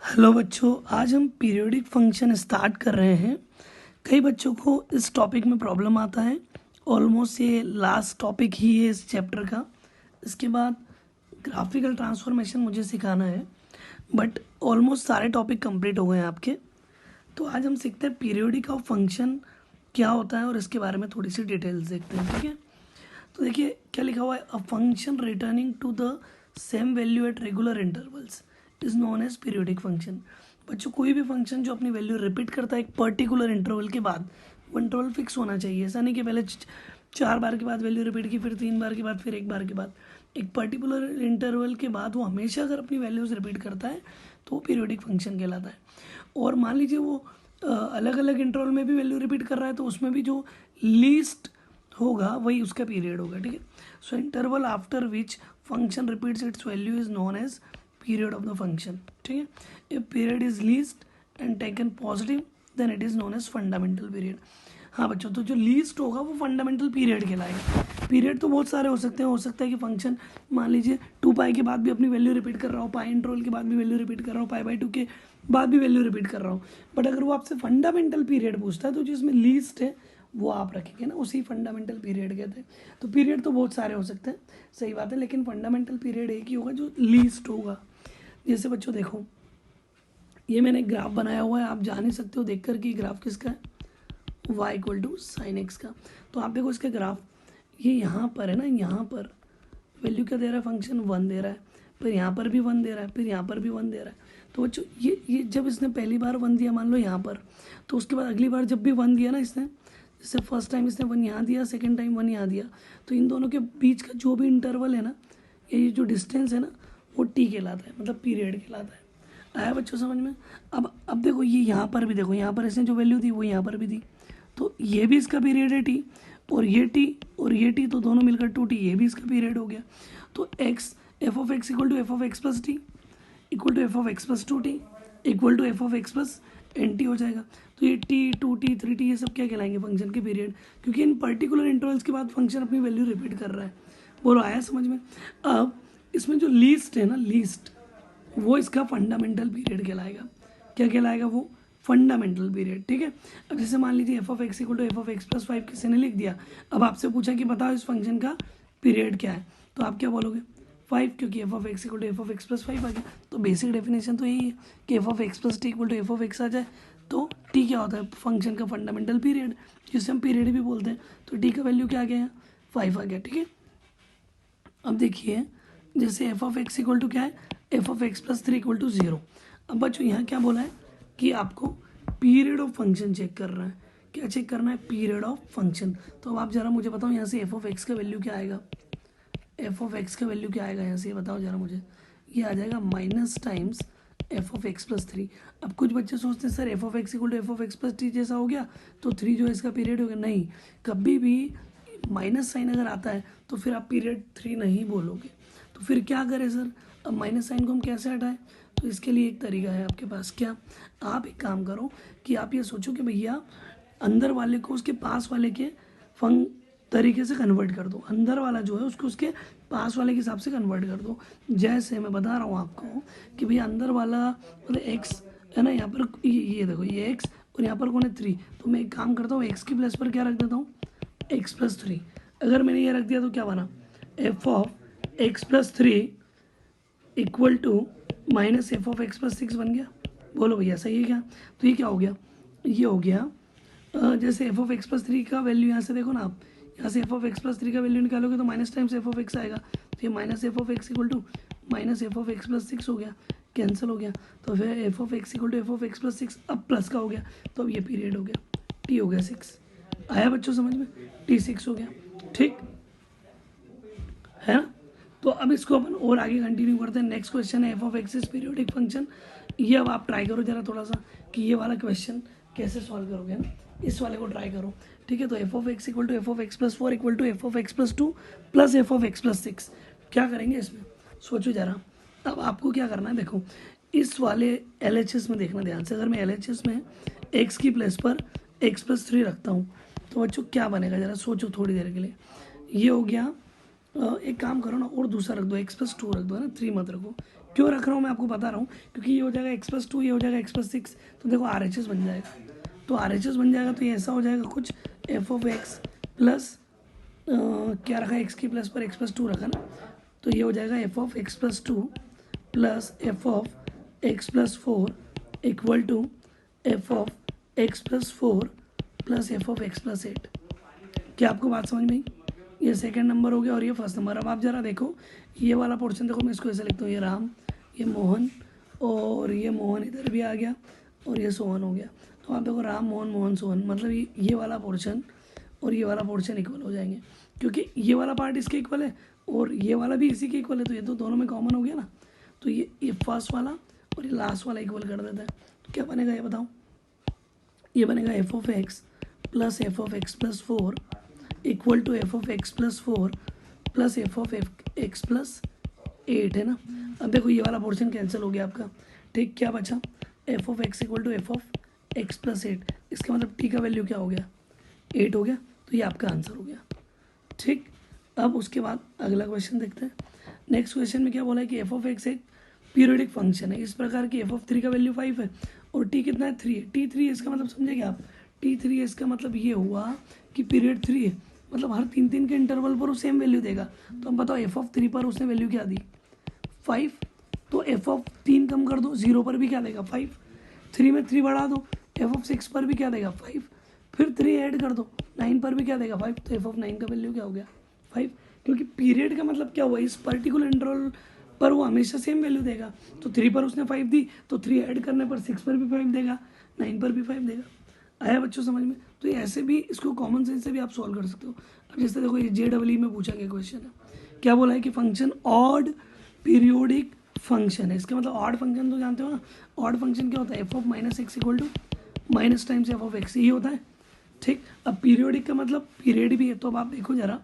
Hello बच्चों, आज हम पीरियोडिक फंक्शन स्टार्ट कर रहे हैं। कई बच्चों को इस टॉपिक में प्रॉब्लम आता है। ऑलमोस्ट ये लास्ट टॉपिक ही है इस चैप्टर का। इसके बाद ग्राफिकल ट्रांसफॉर्मेशन मुझे सिखाना है, बट ऑलमोस्ट सारे टॉपिक कंप्लीट हो गए हैं आपके। तो आज हम सीखते हैं पीरियोडिक ऑफ फंक्शन क्या होता है और इसके बारे में थोड़ी सी डिटेल्स देखते हैं, ठीक है। तो देखिए क्या लिखा हुआ है, a function returning to the same value at regular intervals is known as periodic function. बच्चों, कोई भी फंक्शन जो अपनी वैल्यू रिपीट करता है एक पर्टिकुलर इंटरवल के बाद, वो इंटरवल फिक्स होना चाहिए। ऐसा नहीं कि पहले 4 बार के बाद वैल्यू रिपीट की, फिर 3 बार के बाद, फिर 1 बार के बाद। एक पर्टिकुलर इंटरवल के बाद वो हमेशा अगर अपनी वैल्यूज रिपीट करता है तो वो पीरियोडिक फंक्शन कहलाता है। और मान लीजिए वो अलग अलग इंटरवल में भी वैल्यू रिपीट कर रहा है, तो उसमें भी जो लीस्ट होगा वही उसका पीरियड होगा, ठीक है। So interval after which function repeats its value is known as period of the function, ठीक है। If period is least and taken positive then it is known as fundamental period. हाँ बच्चों, तो जो लीस्ट होगा वो फंडामेंटल पीरियड कहलाएगा। Period तो बहुत सारे हो सकते हैं। हो सकता है कि फंक्शन मान लीजिए 2 पाई के बाद भी अपनी वैल्यू रिपीट कर रहा हो, पाई इंटरवल के बाद भी वैल्यू रिपीट कर रहा हो, पाई/2 के बाद भी वैल्यू रिपीट कर रहा हो। बट अगर वो आपसे फंडामेंटल पीरियड पूछता है तो जिसमें लीस्ट है वो आप रखेंगे ना, उसी फंडामेंटल पीरियड कहते हैं। तो पीरियड तो बहुत सारे हो सकते हैं, सही बात है, लेकिन फंडामेंटल पीरियड एक ही होगा जो लीस्ट होगा। जैसे बच्चों देखो, ये मैंने एक ग्राफ बनाया हुआ है, आप जान ही सकते हो देखकर कि ग्राफ किसका है, y=sin x का। तो आप देखो इसका ग्राफ, ये यहाँ पर है ना, यहाँ पर वैल्यू क्या दे रहा है, फंक्शन 1 दे रहा है, फिर यहाँ पर भी 1 दे रहा है, फिर यहाँ पर भी 1 दे रहा है। तो बच्चों ये जब इसने पहली बार 1 दिया मान लो यहाँ पर, तो उसके बाद अगली बार जब भी 1 दिया ना इसने, जैसे फर्स्ट टाइम इसने 1 यहाँ दिया, सेकेंड टाइम 1 यहाँ दिया, तो इन दोनों के बीच का जो भी इंटरवल है ना, ये जो डिस्टेंस है ना, वो टी कहलाता है, मतलब पीरियड कहलाता है। आया बच्चों समझ में। अब देखो ये यहाँ पर भी देखो, यहाँ पर इसने जो वैल्यू दी वो यहाँ पर भी दी, तो ये भी इसका पीरियड है टी, और ये टी और ये टी, तो दोनों मिलकर 2t, ये भी इसका पीरियड हो गया। तो x f(x) equal to f(x) plus t equal to f(x) plus 2t equal to f(x) plus nt हो जाएगा। तो ये t 2t 3t ये सब क्या कहलाएंगे, फंक्शन के पीरियड, क्योंकि इन पर्टिकुलर इंटरवल्स के बाद फंक्शन अपनी वैल्यू रिपीट कर रहा है। बोलो आया समझ में। अब इसमें जो लीस्ट है ना, लीस्ट, वो इसका फंडामेंटल पीरियड कहलाएगा। क्या कहलाएगा वो, फंडामेंटल पीरियड, ठीक है। अब जैसे मान लीजिए f(x) equal to f(x) plus 5 किसी ने लिख दिया। अब आपसे पूछा कि बताओ इस फंक्शन का पीरियड क्या है, तो आप क्या बोलोगे, 5, क्योंकि f(x) equal to f(x) plus 5 आ गया। तो बेसिक डेफिनेशन तो यही है कि f(x) plus t equal to f(x) आ जाए तो t क्या होता है, फंक्शन का फंडामेंटल पीरियड, जिसे हम पीरियड भी बोलते हैं। तो t का वैल्यू क्या आ गया, 5 आ गया, ठीक है। अब देखिए जैसे f(x) इक्वल टू क्या है, f(x) प्लस 3 इक्वल टू 0। अब बच्चों यहाँ क्या बोला है कि आपको पीरियड ऑफ फंक्शन चेक करना है। क्या चेक करना है, पीरियड ऑफ फंक्शन। तो अब आप जरा मुझे बताओ यहाँ से f(x) का वैल्यू क्या आएगा, f(x) का वैल्यू क्या आएगा यहाँ से, बताओ जरा मुझे। ये आ जाएगा माइनस टाइम्स f(x) प्लस 3। अब कुछ बच्चे सोचते हैं sir f(x) equal to f(x) plus 3 जैसा हो गया तो 3 जो है इसका पीरियड हो गया। नहीं, कभी भी माइनस साइन अगर आता है तो फिर आप पीरियड 3 नहीं बोलोगे। तो फिर क्या करें सर, अब माइनस साइन को हम कैसे हटाएं, तो इसके लिए एक तरीका है आपके पास। क्या, आप एक काम करो कि आप ये सोचो कि भैया अंदर वाले को उसके पास वाले के फंग तरीके से कन्वर्ट कर दो, अंदर वाला जो है उसको उसके पास वाले के हिसाब से कन्वर्ट कर दो। जैसे मैं बता रहा हूँ आपको कि भैया अंदर वाला मतलब एक्स है ना, यहाँ पर ये देखो ये एक्स, और यहाँ पर कौन है 3, तो मैं एक काम करता हूँ एक्स की प्लेस पर क्या रख देता हूँ, एक्स प्लस 3। अगर मैंने ये रख दिया तो क्या बना, f(x) plus 3 equal to minus f(x) plus 6 बन गया। बोलो भैया सही है क्या। तो ये क्या हो गया, ये हो गया जैसे f(x) प्लस 3 का वैल्यू यहाँ से देखो ना आप, यहाँ से f(x) प्लस 3 का वैल्यू निकालोगे तो माइनस टाइम्स f(x) आएगा। तो ये minus f(x) equal to minus f(x) plus 6 हो गया, कैंसिल हो गया। तो फिर f(x) equal to f(x) plus 6 अब प्लस का हो गया, तो अब ये पीरियड हो गया, t हो गया 6। आया बच्चों समझ में, t 6 हो गया, ठीक है ना। तो अब इसको अपन और आगे कंटिन्यू करते हैं। नेक्स्ट क्वेश्चन है f(x) इज पीरियोडिक फंक्शन। ये अब आप ट्राई करो जरा थोड़ा सा कि ये वाला क्वेश्चन कैसे सॉल्व करोगे ना, इस वाले को ट्राई करो, ठीक है। तो f(x) equal to f(x) plus 4 equal to f(x) plus 2 plus f(x) plus 6, क्या करेंगे इसमें, सोचो जरा। अब आपको क्या करना है, देखो इस वाले LHS में देखना ध्यान से। अगर मैं LHS में x की प्लेस पर x प्लस 3 रखता हूँ तो बच्चों क्या बनेगा, जरा सोचो थोड़ी देर के लिए। ये हो गया, एक काम करो ना और दूसरा रख दो, x प्लस 2 रख दो, है ना, 3 मत रखो, क्यों रख रहा हूँ मैं आपको बता रहा हूँ, क्योंकि ये हो जाएगा x+2, ये हो जाएगा x+6, तो देखो RHS बन जाएगा। तो RHS बन जाएगा तो ये ऐसा हो जाएगा कुछ एफ ऑफ एक्स प्लस क्या रखा है, एक्स की प्लस पर x+2 रखा ना, तो ये हो जाएगा f of x+2 plus f of x+4 equal to f of x+4 plus f of x+8। क्या आपको बात समझ में आई? ये सेकंड नंबर हो गया और ये फर्स्ट नंबर। अब आप जरा देखो ये वाला पोर्शन देखो, मैं इसको ऐसे लिखता हूँ, ये राम, ये मोहन, और ये मोहन इधर भी आ गया और ये सोहन हो गया। अब आप देखो राम मोहन मोहन सोहन, मतलब ये वाला पोर्शन और ये वाला पोर्शन इक्वल हो जाएंगे, क्योंकि ये वाला पार्ट इसके इक्वल है और ये वाला भी इसी के इक्वल है, तो ये तो दोनों में कॉमन हो गया ना। तो ये फर्स्ट वाला और ये लास्ट वाला इक्वल कर देता है, तो क्या बनेगा ये बताओ? ये बनेगा f of x plus f of x+4 equal to f of x+4 plus f of x+8 है ना। अब देखो ये वाला पोर्शन कैंसिल हो गया आपका, ठीक, क्या बचा? F of x equal to f of x+8। इसका मतलब टी का वैल्यू क्या हो गया? 8 हो गया, तो ये आपका आंसर हो गया, ठीक। अब उसके बाद अगला क्वेश्चन देखते हैं। नेक्स्ट क्वेश्चन में क्या बोला है कि एफ ऑफ एक्स एक पीरियडिक फंक्शन है इस प्रकार की एफ ऑफ 3 का वैल्यू 5 है और टी कितना है? 3 है। T3 है, इसका मतलब समझे क्या आप? T3 है, इसका मतलब ये हुआ कि पीरियड 3 है, मतलब हर 3 के इंटरवल पर वो सेम वैल्यू देगा। तो हम बताओ एफ ऑफ 3 पर उसने वैल्यू क्या दी? 5। तो एफ ऑफ 3 कम कर दो, 0 पर भी क्या देगा? 5। 3 में 3 बढ़ा दो, एफ ऑफ 6 पर भी क्या देगा? 5। फिर 3 ऐड कर दो, 9 पर भी क्या देगा? 5। तो एफ ऑफ 9 का वैल्यू क्या हो गया? 5। क्योंकि पीरियड का मतलब क्या हुआ, इस पर्टिकुलर इंटरवल पर वो हमेशा सेम वैल्यू देगा। तो 3 पर उसने 5 दी, तो 3 ऐड करने पर 6 पर भी 5 देगा, 9 पर भी 5 देगा। आया बच्चों समझ में? तो ये ऐसे भी इसको कॉमन सेंस से भी आप सॉल्व कर सकते हो। अब जैसे देखो ये JEE में पूछा गया क्वेश्चन है, क्या बोला है कि फंक्शन ऑड पीरियोडिक फंक्शन है। इसका मतलब ऑड फंक्शन तो जानते हो ना, ऑड फंक्शन क्या होता है? F of -x equal to minus times f of x, यही होता है, ठीक। अब पीरियोडिक का मतलब पीरियड भी है, तो अब आप देखो जरा,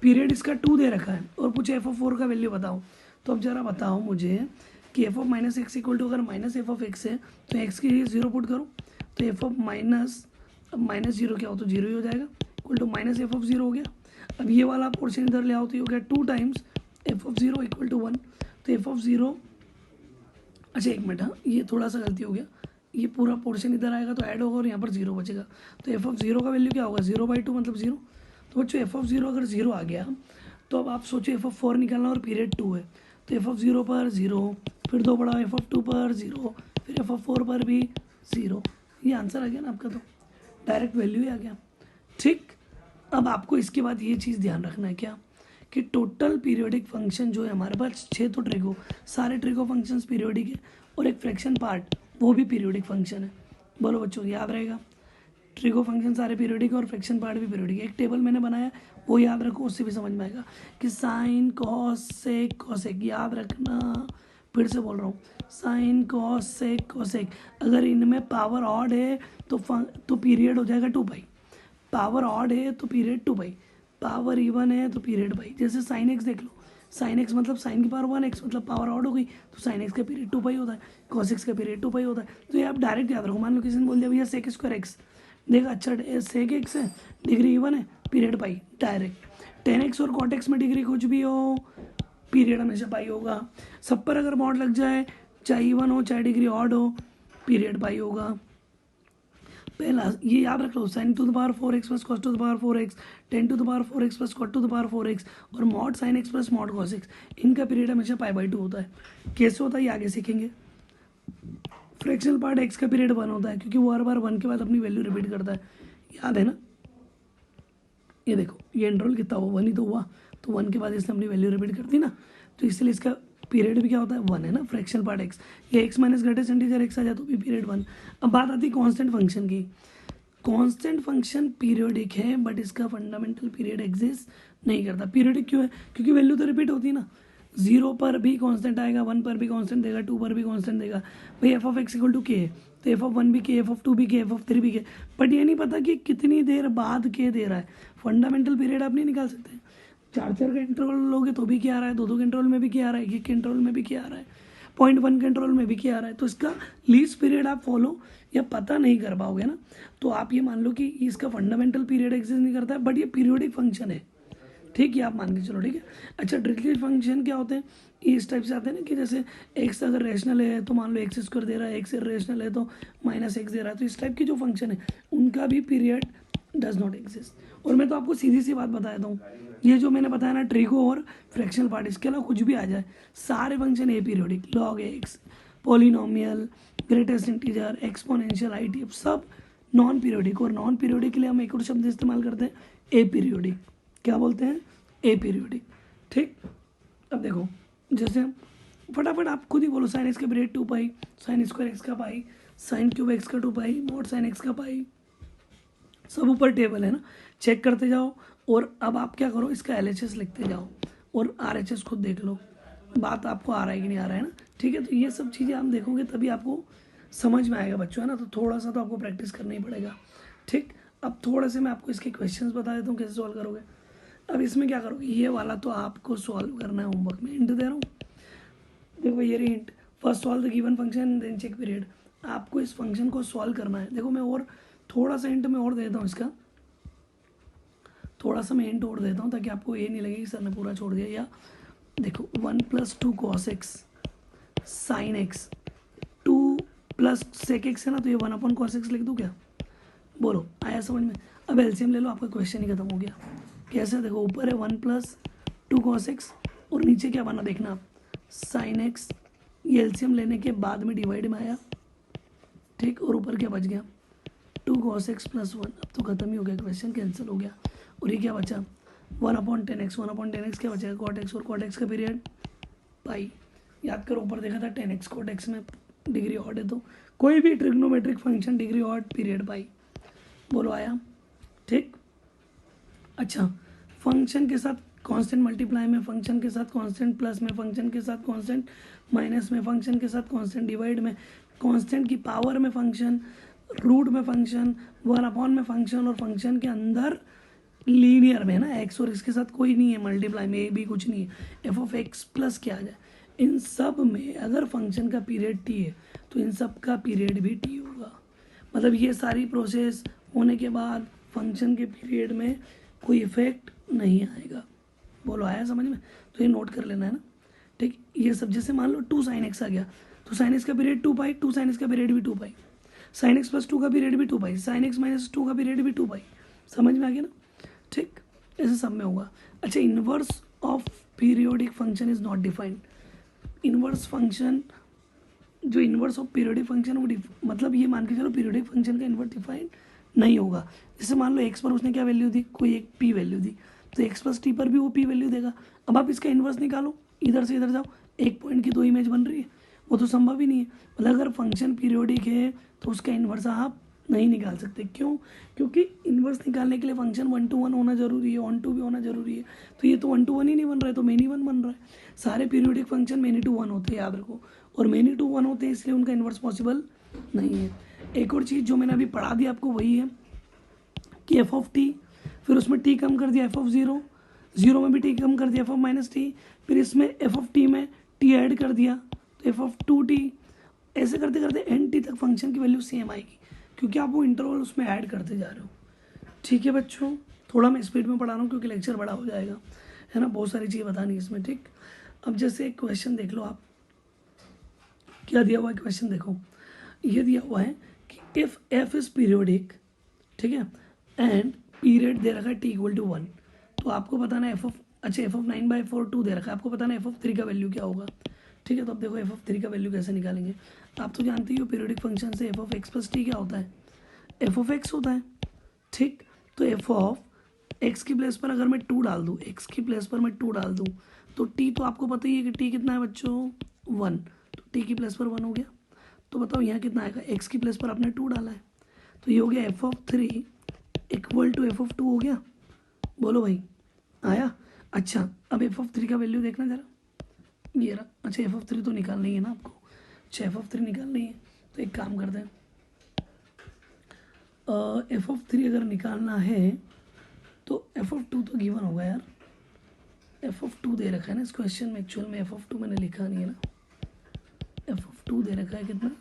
पीरियड इसका 2 दे रखा है और पूछे एफ ऑफ 4 का वैल्यू बताओ। तो अब जरा बताओ मुझे कि f of -x equal to अगर माइनस एफ ऑफ एक्स है तो एक्स के लिए 0 पुट करो, तो एफ ऑफ माइनस, अब -0 क्या हो, तो 0 ही हो जाएगा, equal to minus f of 0 हो गया। अब ये वाला पोर्शन इधर ले आओ तो ये हो गया 2 times f of 0 equal to 1। तो एफ ऑफ 0, अच्छा एक मिनट, हाँ ये थोड़ा सा गलती हो गया, ये पूरा पोर्शन इधर आएगा तो ऐड होगा और यहाँ पर 0 बचेगा। तो एफ ऑफ 0 का वैल्यू क्या होगा? 0/2 मतलब 0। तो बच्चों एफ ऑफ 0 अगर 0 आ गया तो अब आप सोचो एफ ऑफ 4 निकालना और पीरियड 2 है, तो एफ ऑफ 0 पर 0, फिर 2 बढ़ाओ एफ ऑफ 2 पर 0, फिर एफ ऑफ 4 पर भी 0। ये आंसर आ गया ना आपका, तो डायरेक्ट वैल्यू ही आ गया, ठीक। अब आपको इसके बाद ये चीज़ ध्यान रखना है क्या, कि टोटल पीरियोडिक फंक्शन जो है हमारे पास 6 तो ट्रिगो, सारे ट्रिगो फंक्शंस पीरियोडिक है और एक फ्रैक्शन पार्ट वो भी पीरियोडिक फंक्शन है। बोलो बच्चों, याद रहेगा? ट्रिगो फंक्शन सारे पीरियोडिक और फ्रैक्शन पार्ट भी पीरियोडिक है। एक टेबल मैंने बनाया वो याद रखो, उससे भी समझ में आएगा कि साइन कॉस सेक कोसेक, याद रखना, फिर से बोल रहा हूँ, साइन कॉस सेक कोसेक, अगर इनमें पावर ऑड है तो पीरियड हो जाएगा 2 पाई, पावर ऑड है तो पीरियड 2 पाई, पावर इवन है तो पीरियड पाई। जैसे साइन एक्स देख लो, साइन एक्स मतलब साइन की पावर 1x, मतलब पावर ऑड हो गई, तो साइन एक्स का पीरियड 2 पाई होता है, कॉस एक्स का पीरियड 2 पाई होता है। तो ये आप डायरेक्ट याद रखो। मान लो किसी ने बोल दिया भैया सेक स्क्वायर एक्स, देखा अच्छा सेक एक्स है, डिग्री इवन है, पीरियड पाई, डायरेक्ट 10x और कॉट एक्स में डिग्री कुछ भी हो, पीरियड हमेशा पाई होगा। सब पर अगर मॉड लग जाए, चाहे इवन हो चाहे डिग्री ऑड हो, पीरियड पाई होगा। पहला ये याद रख लो, sine to the power 4x plus cos to the power 4x, 10 to the power 4x plus cot to the power 4x और mod sine x plus mod cos x, इनका period हमेशा π/2 होता है। कैसे होता है ये आगे सीखेंगे। फ्रैक्शनल पार्ट एक्स का पीरियड 1 होता है क्योंकि वो हर बार 1 के बाद अपनी वैल्यू रिपीट करता है, याद है ना। ये देखो ये इंटरवल कितना हुआ, 1 ही तो हुआ, तो 1 के बाद इसने अपनी वैल्यू रिपीट कर दी ना, तो इसलिए इसका पीरियड भी क्या होता है? 1 है ना, फ्रैक्शनल पार्ट एक्स। ये x minus greatest integer x आ जाए तो भी पीरियड 1। अब बात आती है कांस्टेंट फंक्शन की। कांस्टेंट फंक्शन पीरियोडिक है बट इसका फंडामेंटल पीरियड एग्जिस्ट नहीं करता। पीरियोडिक क्यों है? क्योंकि वैल्यू तो रिपीट होती है ना, 0 पर भी कांस्टेंट आएगा, 1 पर भी कांस्टेंट देगा, 2 पर भी कांस्टेंट देगा। भाई f of x equal to k है तो एफ ऑफ 1 भी के, एफ ऑफ 2 भी के, एफ ऑफ 3 भी के, बट ये नहीं पता कि कितनी देर बाद के दे रहा है। फंडामेंटल पीरियड आप नहीं निकाल सकते। 4 का इंटरवल लोगे तो भी क्या आ रहा है, 2 के इंटरवल में भी क्या आ रहा है, 1 के इंटरवल में भी क्या आ रहा है, 0.1 के इंटरवल में भी क्या आ रहा है। तो इसका लीस्ट पीरियड आप फॉलो या पता नहीं कर पाओगे ना, तो आप ये मान लो कि इसका फंडामेंटल पीरियड एग्जिस्ट नहीं करता है, बट ये पीरियोडिक फंक्शन है, ठीक है, आप मान के चलो, ठीक है। अच्छा, डिरिचलेट फंक्शन क्या होते हैं, ये इस टाइप से आते हैं ना कि जैसे एक्स अगर रेशनल है तो मान लो एक्स स्क्वायर दे रहा है, एक्स रेशनल है तो माइनस एक्स दे रहा है, तो इस टाइप के जो फंक्शन है उनका भी पीरियड डज नॉट एग्जिस्ट। और मैं तो आपको सीधी सी बात बता देता हूँ, ये जो मैंने बताया ना ट्रिगो और फ्रैक्शनल पार्ट, इसके अलावा कुछ भी आ जाए सारे फंक्शन ए periodic, log x, polynomial, greatest integer, exponential, ITF, सब नॉन पीरियोडिक। और नॉन पीरियोडिक के लिए हम एक और शब्द इस्तेमाल करते हैं, ए पीरियोडिक। क्या बोलते हैं, ए पीरियोडिक। ठीक, अब देखो जैसे फटाफट आप खुद ही बोलो, साइन एक्स का पीरियड 2 पाई, साइन स्क्वायर एक्स का पाई, साइन क्यूब एक्स का 2 पाई, मॉड साइन एक्स का पाई, सब ऊपर टेबल है ना, चेक करते जाओ। और अब आप क्या करो, इसका एलएचएस लिखते जाओ और आरएचएस खुद देख लो, बात आपको आ रहा है कि नहीं आ रहा है ना। ठीक है, तो ये सब चीज़ें आप देखोगे तभी आपको समझ में आएगा बच्चों, है ना। तो थोड़ा सा तो आपको प्रैक्टिस करना ही पड़ेगा। ठीक, अब थोड़ा से मैं आपको इसके क्वेश्चंस बता देता हूँ कैसे सॉल्व करोगे। अब इसमें क्या करोगे, ये वाला तो आपको सॉल्व करना है, होमवर्क में हिंट दे रहा हूँ, देखो ये रही hint. First solve the given function then check period. आपको इस फंक्शन को सॉल्व करना है। देखो मैं और थोड़ा सा हिंट में और देता हूँ इसका, थोड़ा सा मैं हिंट और देता हूँ ताकि आपको ये नहीं लगे कि सर ने पूरा छोड़ दिया। या देखो 1+2 cos x sine x, 2+ sec x है ना, तो ये 1/cos x लिख दूँ क्या, बोलो आया समझ में। अब एलसीएम ले लो, आपका क्वेश्चन ही खत्म हो गया। कैसे, देखो ऊपर है 1+2 cos x और नीचे क्या बना देखना आप, साइन एक्स। ये एलसीएम लेने के बाद में डिवाइड में आया, ठीक, और ऊपर क्या बच गया, 2 cos x + 1। अब तो खत्म ही हो गया, क्वेश्चन कैंसिल हो गया। और ये क्या बचा, 1/10x, 1/10x क्या बचेगा, cot x, और cot x का पीरियड पाई। याद करो ऊपर देखा था 10x cot x में डिग्री ऑड है, तो कोई भी trigonometric function degree odd period pi, बोलो आया। ठीक, अच्छा, फंक्शन के साथ कांस्टेंट मल्टीप्लाई में, फंक्शन के साथ कांस्टेंट प्लस में, फंक्शन के साथ कांस्टेंट माइनस में, फंक्शन के साथ कांस्टेंट डिवाइड में, कांस्टेंट की पावर में फंक्शन, रूट में फंक्शन, 1/, में फंक्शन, और फंक्शन के अंदर लीनियर में ना एक्स, और इसके साथ कोई नहीं है मल्टीप्लाई में, ए भी कुछ नहीं है, एफ ऑफ एक्स प्लस क्या आ जाए। इन सब में अगर फंक्शन का पीरियड टी है तो इन सब का पीरियड भी टी होगा। मतलब ये सारी प्रोसेस होने के बाद फंक्शन के पीरियड में कोई इफेक्ट नहीं आएगा। बोलो आया समझ में, तो ये नोट कर लेना है ना। ठीक, ये सब जैसे मान लो 2 sin x आ गया, तो sin x का पीरियड 2 पाई, 2 sin x का पीरियड भी 2 पाई, sin x + 2 का पीरियड भी 2 पाई, sin x - 2 का पीरियड भी 2 पाई। समझ में आ गया ना। ठीक, ऐसे सब में होगा। अच्छा, inverse of periodic function is not defined. Inverse function, जो इनवर्स ऑफ पीरियोडिक फंक्शन वो मतलब ये मान के चलो पीरियोडिक फंक्शन का इनवर्स डिफाइंड नहीं होगा। जैसे मान लो एक्स पर उसने क्या वैल्यू दी, कोई एक पी वैल्यू दी, तो एक्स + टी पर भी वो पी वैल्यू देगा। अब आप इसका इनवर्स निकालो, इधर से इधर जाओ, एक पॉइंट की 2 इमेज बन रही है, वो तो संभव ही नहीं है। मतलब अगर फंक्शन पीरियोडिक है तो उसका इनवर्स आप नहीं निकाल सकते। क्यों, क्योंकि इनवर्स निकालने के लिए फंक्शन 1:1 होना जरूरी है, 1:2 भी होना जरूरी है। तो ये तो 1:1 ही नहीं बन रहा है, तो मेनी 1 बन रहा है। सारे पीरियोडिक फंक्शन मेनी टू 1 होते हैं, याद रखो, और मेनी टू 1 होते हैं इसलिए उनका इनवर्स पॉसिबल नहीं है। एक और चीज़ जो मैंने अभी पढ़ा दी आपको वही है कि एफ ऑफ टी, फिर उसमें टी कम कर दिया एफ ऑफ जीरो, जीरो में भी टी कम कर दिया एफ ऑफ -t, फिर इसमें एफ ऑफ टी में टी ऐड कर दिया तो एफ ऑफ 2t। ऐसे करते करते एन टी तक फंक्शन की वैल्यू सेम आएगी, क्योंकि आप वो इंटरवल उसमें ऐड करते जा रहे हो। ठीक है बच्चों, थोड़ा मैं स्पीड में पढ़ा रहा हूँ क्योंकि लेक्चर बड़ा हो जाएगा, है ना, बहुत सारी चीज़ें बतानी इसमें। ठीक, अब जैसे एक क्वेश्चन देख लो आप, क्या दिया हुआ है क्वेश्चन देखो, ये दिया हुआ है कि इफ एफ इज पीरियोडिक, ठीक है, एंड पीरियड दे रखा है टी = 1, तो आपको बताना है एफ ऑफ, अच्छा एफ ऑफ 9/4 2 दे रखा है, आपको बताना है एफ ऑफ 3 का वैल्यू क्या होगा। ठीक है, तो अब देखो एफ ऑफ 3 का वैल्यू कैसे निकालेंगे। आप तो जानते ही हो पीरियोडिक फंक्शन से एफ ऑफ एक्स + टी क्या होता है, एफ ऑफ एक्स होता है। ठीक, तो एफ ऑफ एक्स की प्लेस पर अगर मैं 2 डाल दूँ, एक्स की प्लेस पर मैं 2 डाल दूँ, तो टी तो आपको पता ही है कि टी कितना है बच्चों, 1, तो टी की प्लेस पर 1 हो गया। तो बताओ यहाँ कितना आएगा, एक्स की प्लेस पर आपने 2 डाला है, तो ये हो गया एफ ऑफ 3 = एफ ऑफ 2 हो गया। बोलो भाई आया। अच्छा, अब एफ ऑफ 3 का वैल्यू देखना जरा, ये रहा। अच्छा, एफ ऑफ 3 तो निकालना ही है ना आपको, अच्छा एफ ऑफ 3 निकालनी है, तो एक काम करते हैं, एफ ऑफ 3 अगर निकालना है तो एफ ऑफ 2 तो गिवन होगा यार, एफ ऑफ 2 दे रखा है ना इस क्वेश्चन में, एक्चुअल में एफ ऑफ 2 मैंने लिखा नहीं है ना, एफ ऑफ 2 दे रखा है कितना,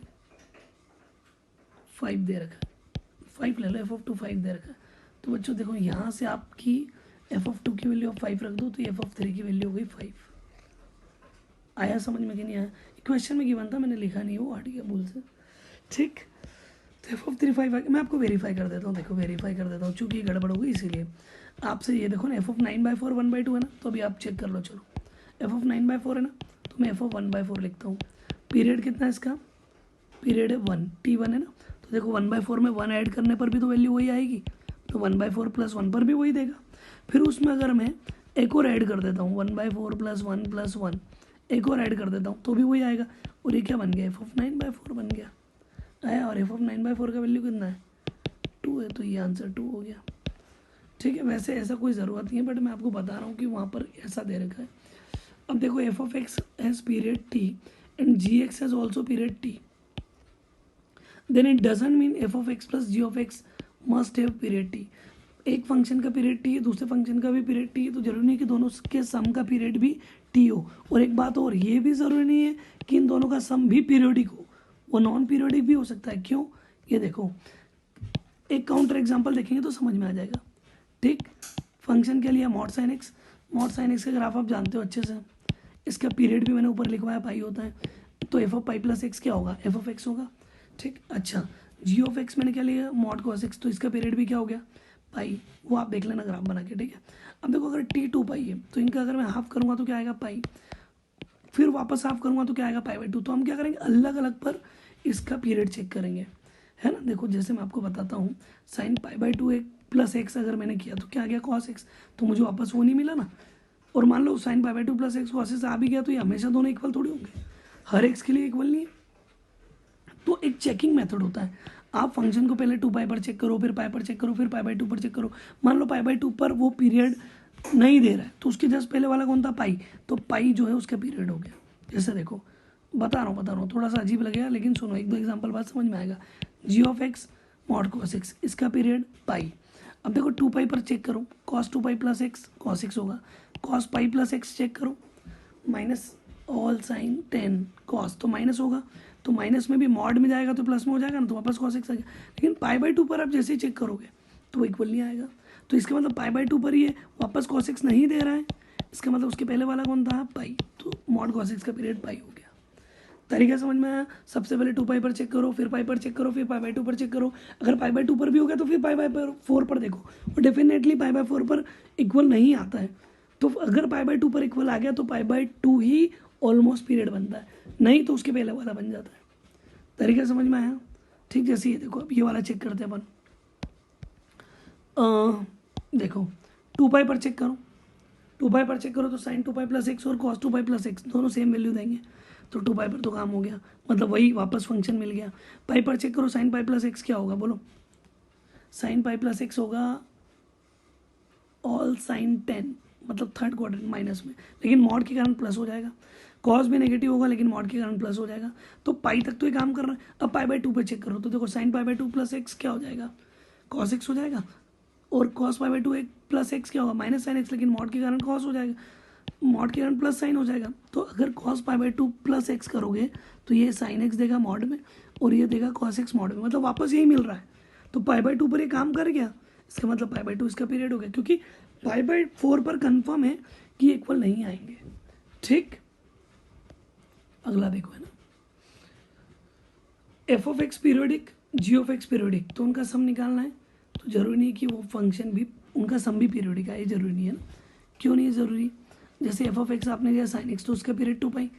5 दे रखा है, 5 ले लो, एफ ऑफ 2 5 दे रखा है। तो बच्चों देखो यहाँ से आपकी एफ ऑफ 2 की वैल्यू ऑफ 5 रख दो तो एफ ऑफ 3 की वैल्यू हो गई 5। आया समझ में कि नहीं आया? क्वेश्चन में गिवन था, मैंने लिखा नहीं, वो हट गया भूल से। ठीक, तो एफ ऑफ 3 5 मैं आपको वेरीफाई कर देता हूँ, देखो वेरीफाई कर देता हूँ, चूँकि गड़बड़ हो गई इसीलिए आपसे ये देखो ना, एफ ऑफ 9/4 1/2 है ना, तो अभी आप चेक कर लो। चलो एफ ऑफ 9/4 है ना, तो मैं एफ ऑफ 1/4 लिखता हूँ। पीरियड कितना है इसका? पीरियड है 1, T1 है ना, तो देखो 1/4 में 1 ऐड करने पर भी तो वैल्यू वही आएगी, तो 1/4 + 1 पर भी वही देगा। फिर उसमें अगर मैं एक और ऐड कर देता हूँ 1/4 + 1 + 1, एक और ऐड कर देता हूँ तो भी वही आएगा। और ये क्या बन गया? एफ ऑफ 9/4 बन गया आया। और एफ ऑफ 9/4 का वैल्यू कितना है? 2 है, तो ये आंसर 2 हो गया। ठीक है, वैसे ऐसा कोई ज़रूरत नहीं है, बट मैं आपको बता रहा हूँ कि वहाँ पर ऐसा दे रखा है। अब देखो f of x has period t and g x has also period t, then it doesn't mean f of x plus g of x must have period t. एक फंक्शन का पीरियड टी है, दूसरे function का भी period t है, तो जरूरी नहीं कि दोनों के सम का पीरियड भी टी हो। और एक बात और, ये भी ज़रूरी नहीं है कि इन दोनों का सम भी पीरियोडिक हो, वो नॉन पीरियोडिक भी हो सकता है। क्यों? ये देखो, एक काउंटर एग्जांपल देखेंगे तो समझ में आ जाएगा। ठीक, फंक्शन के लिए mod sine x, mod sine x का ग्राफ आप जानते हो अच्छे से, इसका पीरियड भी मैंने ऊपर लिखवाया पाई होता है, तो f of pi plus x क्या होगा? एफ ऑफ एक्स होगा। ठीक, अच्छा जी ऑफ एक्स मैंने क्या लिया? मॉड कॉस एक्स, तो इसका पीरियड भी क्या हो गया? पाई, वो आप देख लेना ग्राफ बना के। ठीक है, अब देखो अगर टी 2 पाई है तो इनका अगर मैं हाफ करूँगा तो क्या आएगा? पाई, फिर वापस हाफ करूँगा तो क्या आएगा? पाई/2। तो हम क्या करेंगे? अलग अलग पर इसका पीरियड चेक करेंगे, है ना। देखो जैसे मैं आपको बताता हूँ, साइन पाई/2 एक प्लस एक्स अगर मैंने किया तो क्या आ गया? कॉस एक्स, तो मुझे वापस वो नहीं मिला ना। और मान लो साइन पाई/2 प्लस एक्स कॉस एक्स आ भी गया, तो ये हमेशा दोनों इक्वल थोड़ी होंगे, हर एक्स के लिए इक्वल नहीं है। तो एक चेकिंग मेथड होता है, आप फंक्शन को पहले 2 पाई पर चेक करो, फिर पाई पर चेक करो, फिर पाई/2 पर चेक करो। मान लो पाई/2 पर वो पीरियड नहीं दे रहा है, तो उसके जस्ट पहले वाला कौन था? पाई, तो पाई जो है उसका पीरियड हो गया। जैसे देखो बता रहा हूँ, थोड़ा सा अजीब लगेगा लेकिन सुनो, एक दो एग्जांपल बाद समझ में आएगा। G of x mod cos x, इसका पीरियड पाई। अब देखो 2 पाई पर चेक करो, cos 2 pi plus x cos x होगा। Cos pi plus x check करो, माइनस ऑल साइन 10 कॉस, तो माइनस होगा, तो माइनस में भी मॉड में जाएगा तो प्लस में हो जाएगा ना, तो वापस कॉस एक्स आ गया। लेकिन पाई/2 पर आप जैसे ही चेक करोगे तो इक्वल नहीं आएगा, तो इसका मतलब पाई/2 पर ये वापस कॉस एक्स नहीं दे रहा है, इसका मतलब उसके पहले वाला कौन था? पाई, तो मॉड कॉस एक्स का पीरियड पाई हो गया। तरीका समझ में आया? सबसे पहले 2 पाई पर चेक करो, फिर पाई पर चेक करो, फिर पाई/2 पर चेक करो। अगर पाई/2 पर भी हो गया तो फिर पाई/4 पर देखो, और डेफिनेटली पाई/4 पर इक्वल नहीं आता है। तो अगर पाई/2 पर इक्वल आ गया तो पाई/2 ही ऑलमोस्ट पीरियड बनता है, नहीं तो उसके पहले वाला बन जाता है। तरीका समझ में आया? ठीक, जैसे ये देखो, अब ये वाला चेक करते हैं अपन। देखो 2 पाई पर चेक करो, 2 पाई पर चेक करो तो साइन 2 पाई प्लस एक्स और कॉस 2 पाई प्लस एक्स दोनों सेम वैल्यू देंगे, तो 2 पाई पर तो काम हो गया, मतलब वही वापस फंक्शन मिल गया। पाई पर चेक करो, साइन पाई प्लस एक्स क्या होगा? बोलो, साइन पाई प्लस एक्स होगा ऑल साइन 10, मतलब थर्ड क्वाड्रेंट माइनस में, लेकिन मॉड के कारण प्लस हो जाएगा। कॉस भी नेगेटिव होगा लेकिन मॉड के कारण प्लस हो जाएगा, तो पाई तक तो ये काम कर रहा है। अब पाई/2 पे चेक करो तो देखो साइन पाई/2 प्लस एक्स क्या हो जाएगा? कॉस एक्स हो जाएगा, और कॉस पाई/2 एक प्लस एक्स क्या होगा? माइनस साइन एक्स, लेकिन मॉड के कारण कॉस हो जाएगा, मॉड के कारण प्लस साइन हो जाएगा। तो अगर कॉस पाई/2 प्लस एक्स करोगे तो ये साइन एक्स देगा मॉड में और ये देगा कॉस एक्स मॉड में, मतलब वापस यही मिल रहा है। तो पाई/2 पर ये काम कर गया, इसका मतलब पाई/2 इसका पीरियड हो गया, क्योंकि पाई/4 पर कंफर्म है कि इक्वल नहीं आएंगे। ठीक, अगला देखो, है ना, f of x periodic, g of x periodic, तो उनका सम निकालना है, तो जरूरी नहीं कि वो फंक्शन भी उनका सम भी पीरियोडिक है, ये जरूरी नहीं है ना। क्यों नहीं है जरूरी? जैसे एफ ऑफ एक्स आपने लिया साइन एक्स, तो उसका period 2 pi.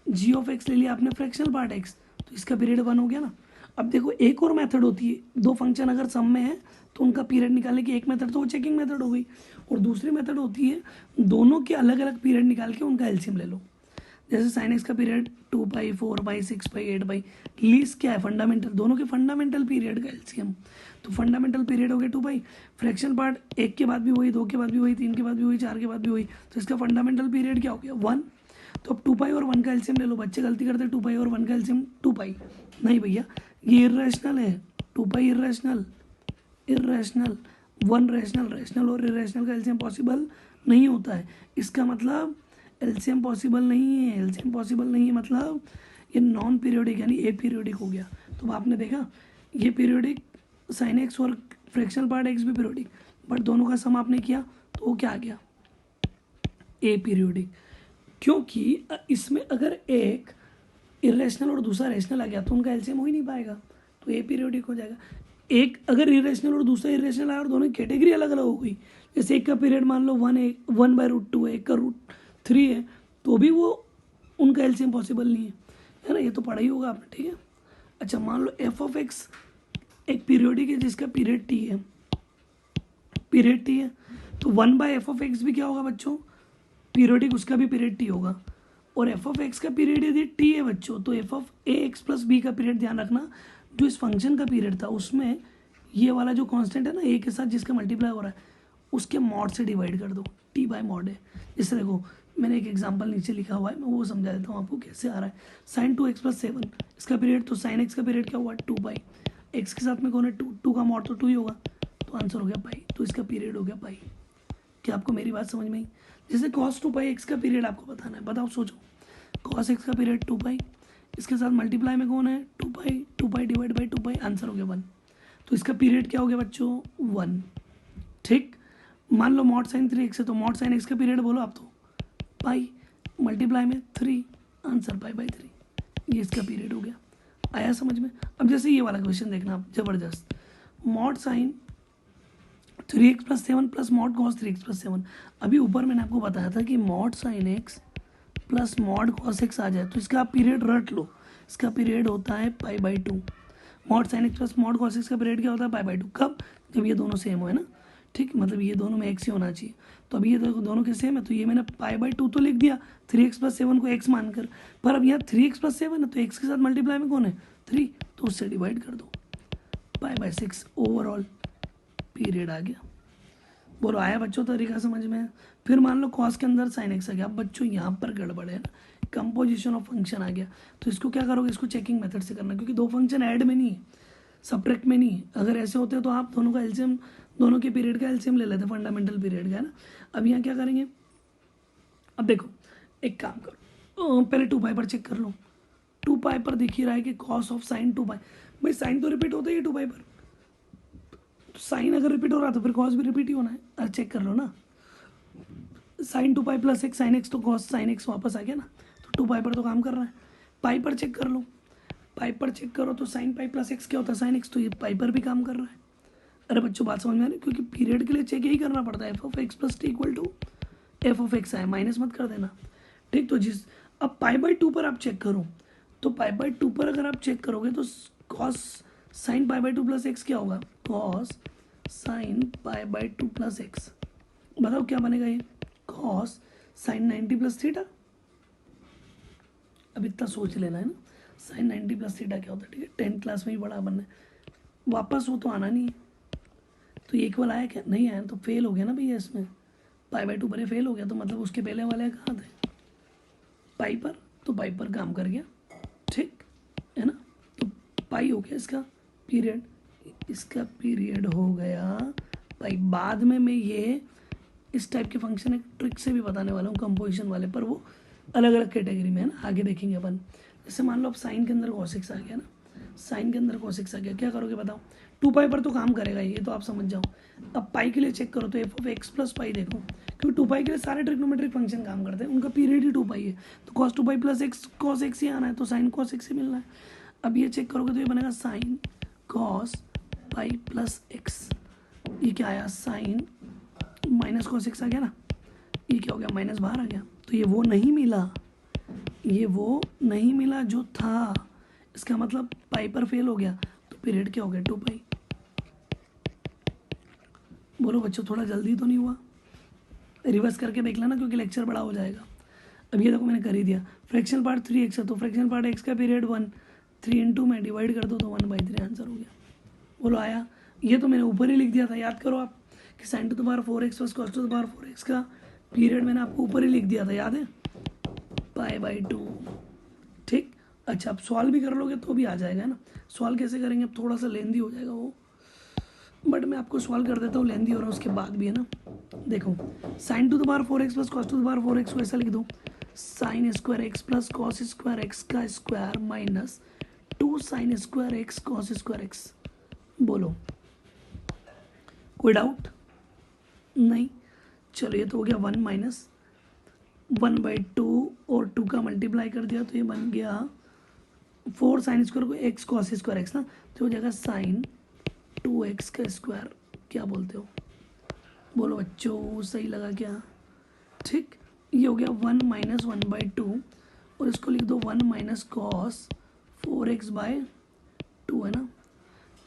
G of x ले लिया आपने फ्रैक्शनल पार्ट एक्स, तो इसका पीरियड 1 हो गया ना। अब देखो एक और मेथड होती है, दो फंक्शन अगर सम में है तो उनका पीरियड निकालने की एक मेथड तो वो चेकिंग मेथड हो गई, और दूसरी मेथड होती है दोनों के अलग अलग पीरियड निकाल के उनका एलसीएम ले लो। जैसे साइन एक्स का पीरियड 2 पाई 4 पाई 6 पाई 8 पाई, लीस्ट क्या है? फंडामेंटल, दोनों के फंडामेंटल पीरियड का एलसीएम, तो फंडामेंटल पीरियड हो गया 2 पाई, फ्रैक्शन पार्ट 1 के बाद भी वही, 2 के बाद भी वही, 3 के बाद भी वही, 4 के बाद भी वही, तो इसका फंडामेंटल पीरियड क्या हो गया? 1। तो अब 2 पाई और 1 का एलसीएम ले लो। बच्चे गलती करते हैं 2 पाई और 1 का एलसीएम 2 पाई, नहीं भैया ये इर्रेशनल है, 2 पाई इर्रेशनल, 1 रैशनल, रैशनल और इरेशनल का एलसीएम पॉसिबल नहीं होता है। इसका मतलब एलसीएम पॉसिबल नहीं है, एलसीएम पॉसिबल नहीं है मतलब ये नॉन पीरियोडिक यानी ए पीरियोडिक हो गया। तो आपने देखा ये पीरियोडिक साइन एक्स और फ्रैक्शनल पार्ट एक्स भी पीरियोडिक, बट दोनों का सम आपने किया तो वो क्या आ गया, ए पीरियोडिक। क्योंकि इसमें अगर एक इरेशनल और दूसरा रेशनल आ गया तो उनका एलसीएम हो ही नहीं पाएगा, तो ए पीरियोडिक हो जाएगा। एक अगर इरेशनल और दूसरा इरेशनल आया और दोनों की कैटेगरी अलग अलग हो गई, जैसे एक का पीरियड मान लो 1/√2 है, एक का √3 है, तो भी वो उनका एलसीएम पॉसिबल नहीं है ना, ये तो पढ़ा ही होगा आपने, ठीक है। अच्छा मान लो एफ ऑफ एक्स एक पीरियोडिक है जिसका पीरियड टी है, तो 1/f(x) भी क्या होगा बच्चों, पीरियोडिक, उसका भी पीरियड टी होगा। और एफ ऑफ एक्स का पीरियड यदि टी है बच्चों, तो f of a x plus b का पीरियड, ध्यान रखना जो इस फंक्शन का पीरियड था उसमें ये वाला जो कांस्टेंट है ना ए के साथ जिसका मल्टीप्लाई हो रहा है उसके मॉड से डिवाइड कर दो, टी बाय मॉड है। जैसे देखो मैंने एक एग्जांपल नीचे लिखा हुआ है, मैं वो समझा देता हूँ आपको कैसे आ रहा है। साइन 2x + 7 इसका पीरियड, तो साइन एक्स का पीरियड क्या हुआ 2 एक्स के साथ में कौन है 2 का मॉड तो 2 ही होगा, तो आंसर हो गया पाई, तो इसका पीरियड हो गया पाई। क्या आपको मेरी बात समझ में आई? जैसे cos 2 x का पीरियड आपको बताना है, बताओ सोचो, cos x का पीरियड 2 इसके साथ मल्टीप्लाई में कौन है 2 डिवाइड बाई 2 आंसर हो गया 1, तो इसका पीरियड क्या हो गया बच्चों 1, ठीक। मान लो मॉड साइन 3x है, तो मॉड साइन x का पीरियड बोलो आप, तो पाई मल्टीप्लाई में 3 आंसर पाई/3, ये इसका पीरियड हो गया। आया समझ में? अब जैसे ये वाला क्वेश्चन देखना आप, जबरदस्त, mod sine 3x + 7 plus mod cos 3x + 7। अभी ऊपर मैंने आपको बताया था कि mod sine x plus mod cos x आ जाए तो इसका आप पीरियड रट लो, इसका पीरियड होता है पाई/2। Mod sine x plus mod cos x का पीरियड क्या होता है पाई/2, कब, जब ये दोनों सेम हो, है ना, ठीक, मतलब ये दोनों में x ही होना चाहिए। तो अभी ये दोनों के सेम है, तो ये मैंने पाई/2 तो लिख दिया 3x + 7 को x मानकर, पर अब यहाँ 3x + 7 है तो x के साथ मल्टीप्लाई में कौन है 3, तो उससे डिवाइड कर दो, पाई/6 ओवरऑल पीरियड आ गया। बोलो आया बच्चों तरीका समझ में? फिर मान लो कॉस के अंदर साइन एक्स आ गया, अब बच्चों यहाँ पर गड़बड़ है ना, कंपोजिशन ऑफ फंक्शन आ गया, तो इसको क्या करोगे, इसको चेकिंग मेथड से करना, क्योंकि दो फंक्शन ऐड में नहीं है, सब्ट्रैक्ट में नहीं है। अगर ऐसे होते तो आप दोनों का एलसीएम, दोनों के पीरियड का एलसीएम ले लेते, फंडामेंटल पीरियड का, है ना। अब यहाँ क्या करेंगे, अब देखो एक काम करो, पहले 2 पर चेक कर लो, 2 पर दिख ही रहा है कि कॉस ऑफ साइन 2 भाई साइन तो रिपीट होता ही है 2 पर, तो साइन अगर रिपीट हो रहा तो फिर कॉस भी रिपीट ही होना है, अरे चेक कर लो ना, साइन 2 + x साइन एक्स, तो कॉस साइन एक्स वापस आ गया ना, तो 2 पर तो काम कर रहा है। पाई पर चेक कर लो, पाई पर चेक करो तो साइन पाई + x क्या होता है साइन एक्स, तो ये पाई पर भी काम कर रहा है। अरे बच्चों बात समझ में आ रही है, क्योंकि पीरियड के लिए चेक यही करना पड़ता है, f of x plus t equal to f of x आए, माइनस मत कर देना, ठीक। तो जिस अब पाई/2 पर आप चेक करो, तो पाई/2 पर अगर आप चेक करोगे तो कॉस साइन पाई/2 + x क्या होगा, कॉस साइन पाई/2 + x, बताओ क्या बनेगा ये, कॉस साइन 90 + थीटा। अब इतना सोच लेना है ना, साइन 90 + थीटा क्या होता है, ठीक है, 10th क्लास में ही बड़ा बनना है, वापस वो तो आना नहीं है। तो ये इक्वल आया क्या, नहीं आया, तो फेल हो गया ना भैया, इसमें पाई/2 पर फेल हो गया, तो मतलब उसके पहले वाले कहाँ थे पाई पर, तो पाई पर काम कर गया, ठीक है ना। तो पाई हो गया इसका पीरियड, इसका पीरियड हो गया पाई। बाद में मैं ये इस टाइप के फंक्शन एक ट्रिक से भी बताने वाला हूँ कंपोजिशन वाले, पर वो अलग अलग कैटेगरी में है ना, आगे देखेंगे अपन। जैसे मान लो अब साइन के अंदर cos x आ गया ना, साइन के अंदर cos x आ गया, क्या करोगे बताओ, 2 पर तो काम करेगा ये तो आप समझ जाओ। अब पाई के लिए चेक करो तो f of x plus pi देखो, क्योंकि 2 के लिए सारे ट्रिग्नोमेट्रिक फंक्शन काम करते हैं, उनका पीरियड ही 2 है, तो cos 2 + x cos x ही आना है, तो साइन cos x ही मिलना है। अब ये चेक करोगे तो ये बनेगा साइन cos पाई + x, ये क्या आया साइन माइनस cos x आ गया ना, ये क्या हो गया माइनस बाहर आ गया, तो ये वो नहीं मिला, ये वो नहीं मिला जो था, इसका मतलब पाई पर फेल हो गया, तो पीरियड क्या हो गया 2 पाई। बोलो बच्चों थोड़ा जल्दी तो नहीं हुआ, रिवर्स करके देख लेना क्योंकि लेक्चर बड़ा हो जाएगा। अब ये देखो मैंने कर ही दिया, फ्रैक्शनल पार्ट 3x है, तो फ्रैक्शनल पार्ट x का पीरियड 1, 3 × में डिवाइड कर दो तो 1/3 आंसर हो गया। बोलो आया? ये तो मैंने ऊपर ही लिख दिया था, याद करो आप कि sin to the power 4x + cos to the power 4x का पीरियड मैंने आपको ऊपर ही लिख दिया था, याद है, पाई/2, ठीक। अच्छा अब सॉल्व भी कर लोगे तो भी आ जाएगा ना। सॉल्व कैसे करेंगे, अब थोड़ा सा लेंदी हो जाएगा वो, बट मैं आपको सॉल्व कर देता हूँ, लेंदी हो रहा है उसके बाद भी, है ना। देखो sin to the power 4x + cos to the power 4x को ऐसा लिख दो, sin square x + cos square x का square minus 2 sin square x cos square x। बोलो कोई डाउट नहीं? चलो ये तो हो गया 1 माइनस 1/2 और 2 का मल्टीप्लाई कर दिया तो ये बन गया 4 साइन स्क्वायर को एक्स कॉस स्क्वायर एक्स ना, तो हो जाएगा साइन 2x का स्क्वायर। क्या बोलते हो, बोलो बच्चों, सही लगा क्या? ठीक, ये हो गया 1 माइनस 1/2 और इसको लिख दो 1 माइनस कॉस 4x/2 है ना,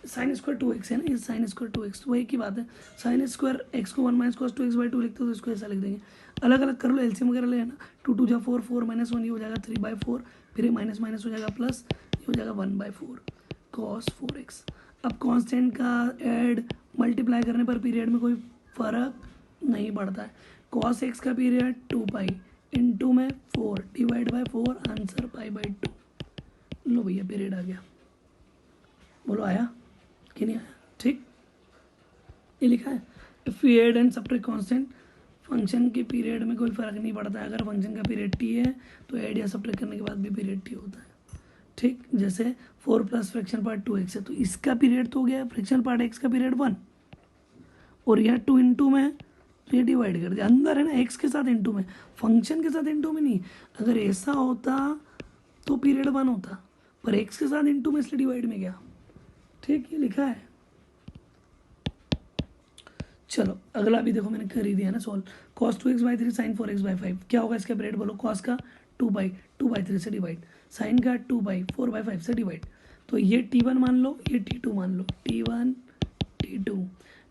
साइन स्क्वायर 2x है ना, ये साइन स्क्वायर 2x, तो वही की बात है। साइन स्क्वायर x को 1 माइनस कॉस 2x/2 लिखते हो तो इसको ऐसा लिख देंगे। अलग अलग कर लो, एलसीएम वगैरह ले ना, 2 2 जा 4, 4 माइनस 1 ये हो जाएगा 3/4, फिर ये माइनस माइनस हो जाएगा प्लस, ये हो जाएगा 1/4 कॉस 4x। अब कांस्टेंट का ऐड मल्टीप्लाई करने पर पीरियड में कोई फर्क नहीं पड़ता है। कॉस एक्स का पीरियड 2 इंटू में 4 डिवाइड बाय 4, आंसर π/2। लो भैया पीरियड आ गया, बोलो आया कि नहीं आया? ठीक, ये लिखा है if you add and subtract constant, function के पीरियड में कोई फर्क नहीं पड़ता है। अगर फंक्शन का पीरियड टी है तो ऐड या सब्ट्रैक्ट करने के बाद भी पीरियड टी होता है। ठीक, जैसे 4 प्लस फ्रैक्शन पार्ट 2x है तो इसका पीरियड तो हो गया, फ्रैक्शन पार्ट x का पीरियड 1, और यह 2 इंटू में तो ये डिवाइड कर दिया, अंदर है ना x के साथ इंटू में, फंक्शन के साथ इंटू में नहीं। अगर ऐसा होता तो पीरियड 1 होता, पर x के साथ इंटू में इसलिए डिवाइड में गया। ठीक, ये लिखा है। चलो अगला भी देखो, मैंने कर ही दिया ना solve. cos 2x/3 sin 4x/5, क्या होगा इसका पीरियड बोलो? cos का 2/3 से डिवाइड, साइन का 2/4/5 से डिवाइड, तो ये t1 मान लो, ये t2 मान लो, t1 t2,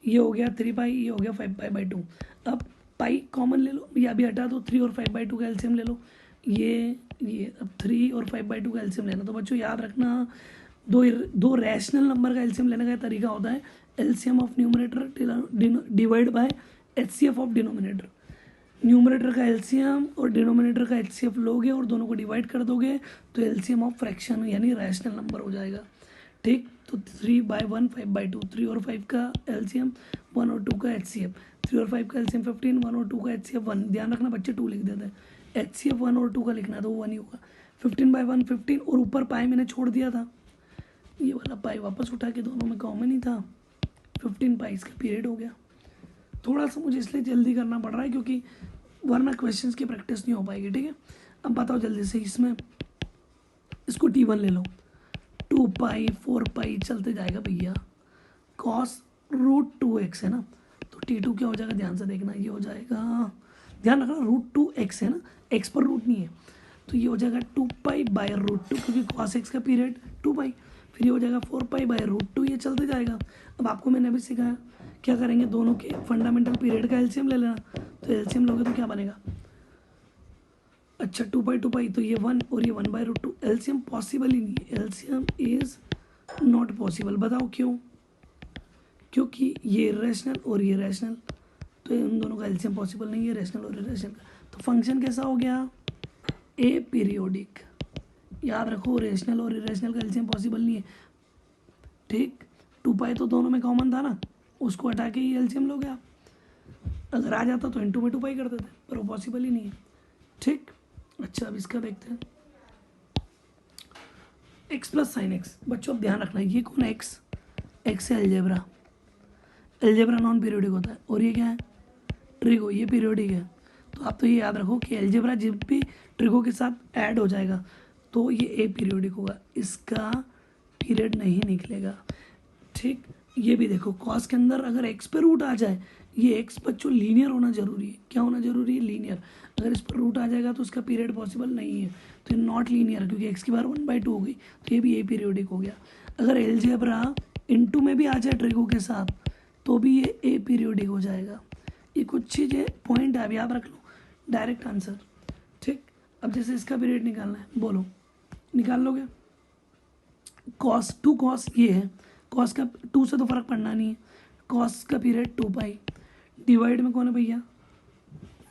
ये हो गया 3 ये हो गया 5π/2। अब पाई कॉमन ले लो, या भी हटा दो, 3 और 5/2 का एलसीएम ले लो, ये अब 3 और 5/2 का एलसीएम लेना। तो बच्चों याद रखना, दो रैशनल नंबर का एलसीएम लेने का तरीका होता है LCM of numerator divide by HCF of denominator. Numerator का एलसीएम और डिनोमिनेटर का एचसीएफ लोगे और दोनों को डिवाइड कर दोगे तो एलसीएम ऑफ फ्रैक्शन यानी रैशनल नंबर हो जाएगा। ठीक, तो 3/1 5/2, 3 और 5 का एलसीएम, 1 और 2 का एचसीएफ, 3 और 5 का एलसीएम 15, 1 और 2 का एचसीएफ 1। ध्यान रखना बच्चे 2 लिख देते हैं, एचसीएफ 1 और 2 का लिखना तो वो 1 ही होगा। 15/1 15, और ऊपर पाई मैंने छोड़ दिया था, ये वाला पाई वापस उठा के दोनों में कॉमन ही था, 15 पाई इसका पीरियड हो गया। थोड़ा सा मुझे इसलिए जल्दी करना पड़ रहा है क्योंकि वरना क्वेश्चंस की प्रैक्टिस नहीं हो पाएगी। ठीक है, अब बताओ जल्दी से, इसमें इसको t1 ले लो, 2 4 चलते जाएगा भैया, cos √2x है ना, तो t2 क्या हो जाएगा? ध्यान से देखना, ये हो जाएगा, ध्यान रखना √2x है ना, x पर रूट नहीं है, तो ये हो जाएगा 2π/√2 क्योंकि cos x का पीरियड 2π, फिर ये हो जाएगा 4π/√2, ये चलते जाएगा। अब आपको मैंने अभी सिखाया क्या करेंगे, दोनों के फंडामेंटल पीरियड का एलसीएम ले लेना, तो एलसीएम लोगे तो क्या बनेगा? अच्छा 2π तो ये 1 और ये 1/√2, एलसीएम पॉसिबल ही नहीं है, एलसीएम इज नॉट पॉसिबल। बताओ क्यों? क्योंकि ये रैशनल और ये रैशनल, तो इन दोनों का एलसीएम पॉसिबल नहीं है, रैशनल और इरेशनल का। तो फंक्शन कैसा हो गया? ए पीरियोडिक। याद रखो, रेशनल और इरेशनल का एलसीएम पॉसिबल नहीं है। ठीक, 2π तो दोनों में कॉमन था ना, उसको हटा के ही एलसीएम लोगे आप। अगर आ जाता तो इंटू में 2π कर देते, पर वो पॉसिबल ही नहीं है। ठीक, अच्छा अब इसका देखते हैं, x प्लस साइन एक्स। बच्चों अब ध्यान रखना, ये कौन है? x है एल्जेब्रा, एल्जेब्रा नॉन पीरियोडिक होता है, और ये क्या है? ट्रिगो, ये पीरियोडिक है। तो आप तो ये याद रखो कि एल्जेब्रा जब भी ट्रिगो के साथ ऐड हो जाएगा तो ये ए पीरियोडिक होगा, इसका पीरियड नहीं निकलेगा। ठीक, ये भी देखो, कॉस के अंदर अगर x पे रूट आ जाए, ये x बच्चों लीनियर होना जरूरी है। क्या होना जरूरी है? लीनियर। अगर इस पर रूट आ जाएगा तो उसका पीरियड पॉसिबल नहीं है, तो ये नॉट लीनियर, क्योंकि x की बार 1/2 हो गई, तो ये भी ए पीरियोडिक हो गया। अगर एलजेब्रा इनटू में भी आ जाए ट्रिगो के साथ तो भी ये ए पीरियोडिक हो जाएगा। ये कुछ चीज़ें पॉइंट है, अब याद रख लो, डायरेक्ट आंसर। ठीक, अब जैसे इसका पीरियड निकालना है, बोलो निकाल लोगे? cos ये है, cos का 2 से तो फर्क पड़ना नहीं है, cos का पीरियड 2π, डिवाइड में कौन है भैया?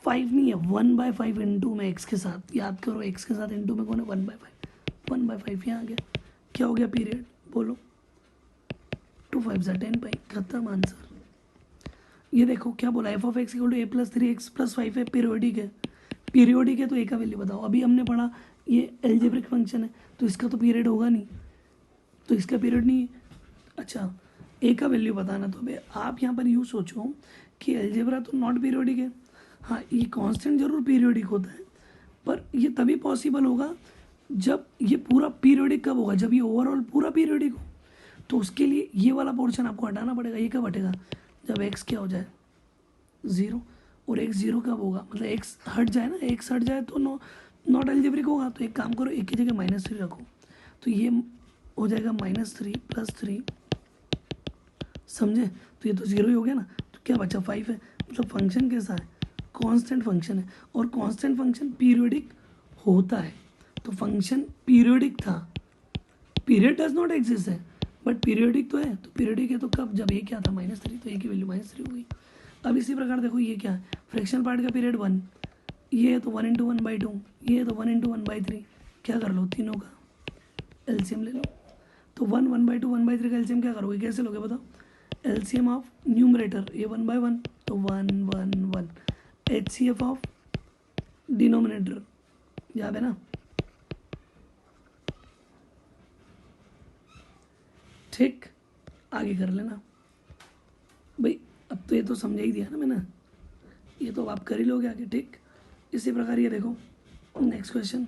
5 नहीं है, 1/5 इंटू में x के साथ, याद करो x के साथ इंटू में कौन है? 1/5 यहाँ आ गया। क्या हो गया पीरियड? बोलो 2 5 10π, खत्म आंसर। ये देखो क्या बोला, f(x) = a + 3x + 5 है, पीरियोडिक है। पीरियोडिक है तो ए का वैल्यू बताओ। अभी हमने पढ़ा ये एल्जेब्रिक फंक्शन है तो इसका तो पीरियड होगा नहीं, तो इसका पीरियड नहीं है। अच्छा, ए का वैल्यू बताना, तो अबे आप यहाँ पर यूँ सोचो कि एल्जेब्रा तो नॉट पीरियोडिक है, हाँ, ये कांस्टेंट जरूर पीरियोडिक होता है, पर ये तभी पॉसिबल होगा जब ये पूरा पीरियोडिक कब होगा, जब ये ओवरऑल पूरा पीरियोडिक हो। तो उसके लिए ये वाला पोर्शन आपको हटाना पड़ेगा। ये कब हटेगा, जब एक्स क्या हो जाए, ज़ीरो। और एक्स ज़ीरो कब होगा, मतलब एक्स हट जाए ना, एक्स हट जाए तो नॉट एल्जेब्रिक होगा। तो एक काम करो, एक की जगह -3 रखो, तो ये हो जाएगा -3 + 3, समझे। तो ये तो ज़ीरो ही हो गया ना, तो क्या बचा 5 है। मतलब फंक्शन कैसा है, कांस्टेंट फंक्शन है, और कांस्टेंट फंक्शन पीरियोडिक होता है। तो फंक्शन पीरियोडिक था, पीरियड डज नॉट एग्जिस्ट है, बट पीरियोडिक तो है। तो पीरियोडिक है तो कब, जब ये क्या था -3, तो ए की वैल्यू -3 हो गई। अब इसी प्रकार देखो, ये क्या है, फ्रैक्शन पार्ट का पीरियड 1, ये है तो 1 × 1/2, ये है तो 1 × 1/3। क्या कर लो, तीनों का एलसीएम ले लो। तो 1 1/2 1/3 का एलसीएम क्या करोगे, कैसे लोगे बताओ। एलसीएम ऑफ न्यूमरेटर, ये 1/1, तो 1 1 1। एचसीएफ ऑफ डिनोमिनेटर, याद है ना। ठीक, आगे कर लेना भाई। अब तो ये तो समझा ही दिया ना मैंने, ये तो आप कर ही लोगे आगे। ठीक, इसी प्रकार ये देखो नेक्स्ट क्वेश्चन,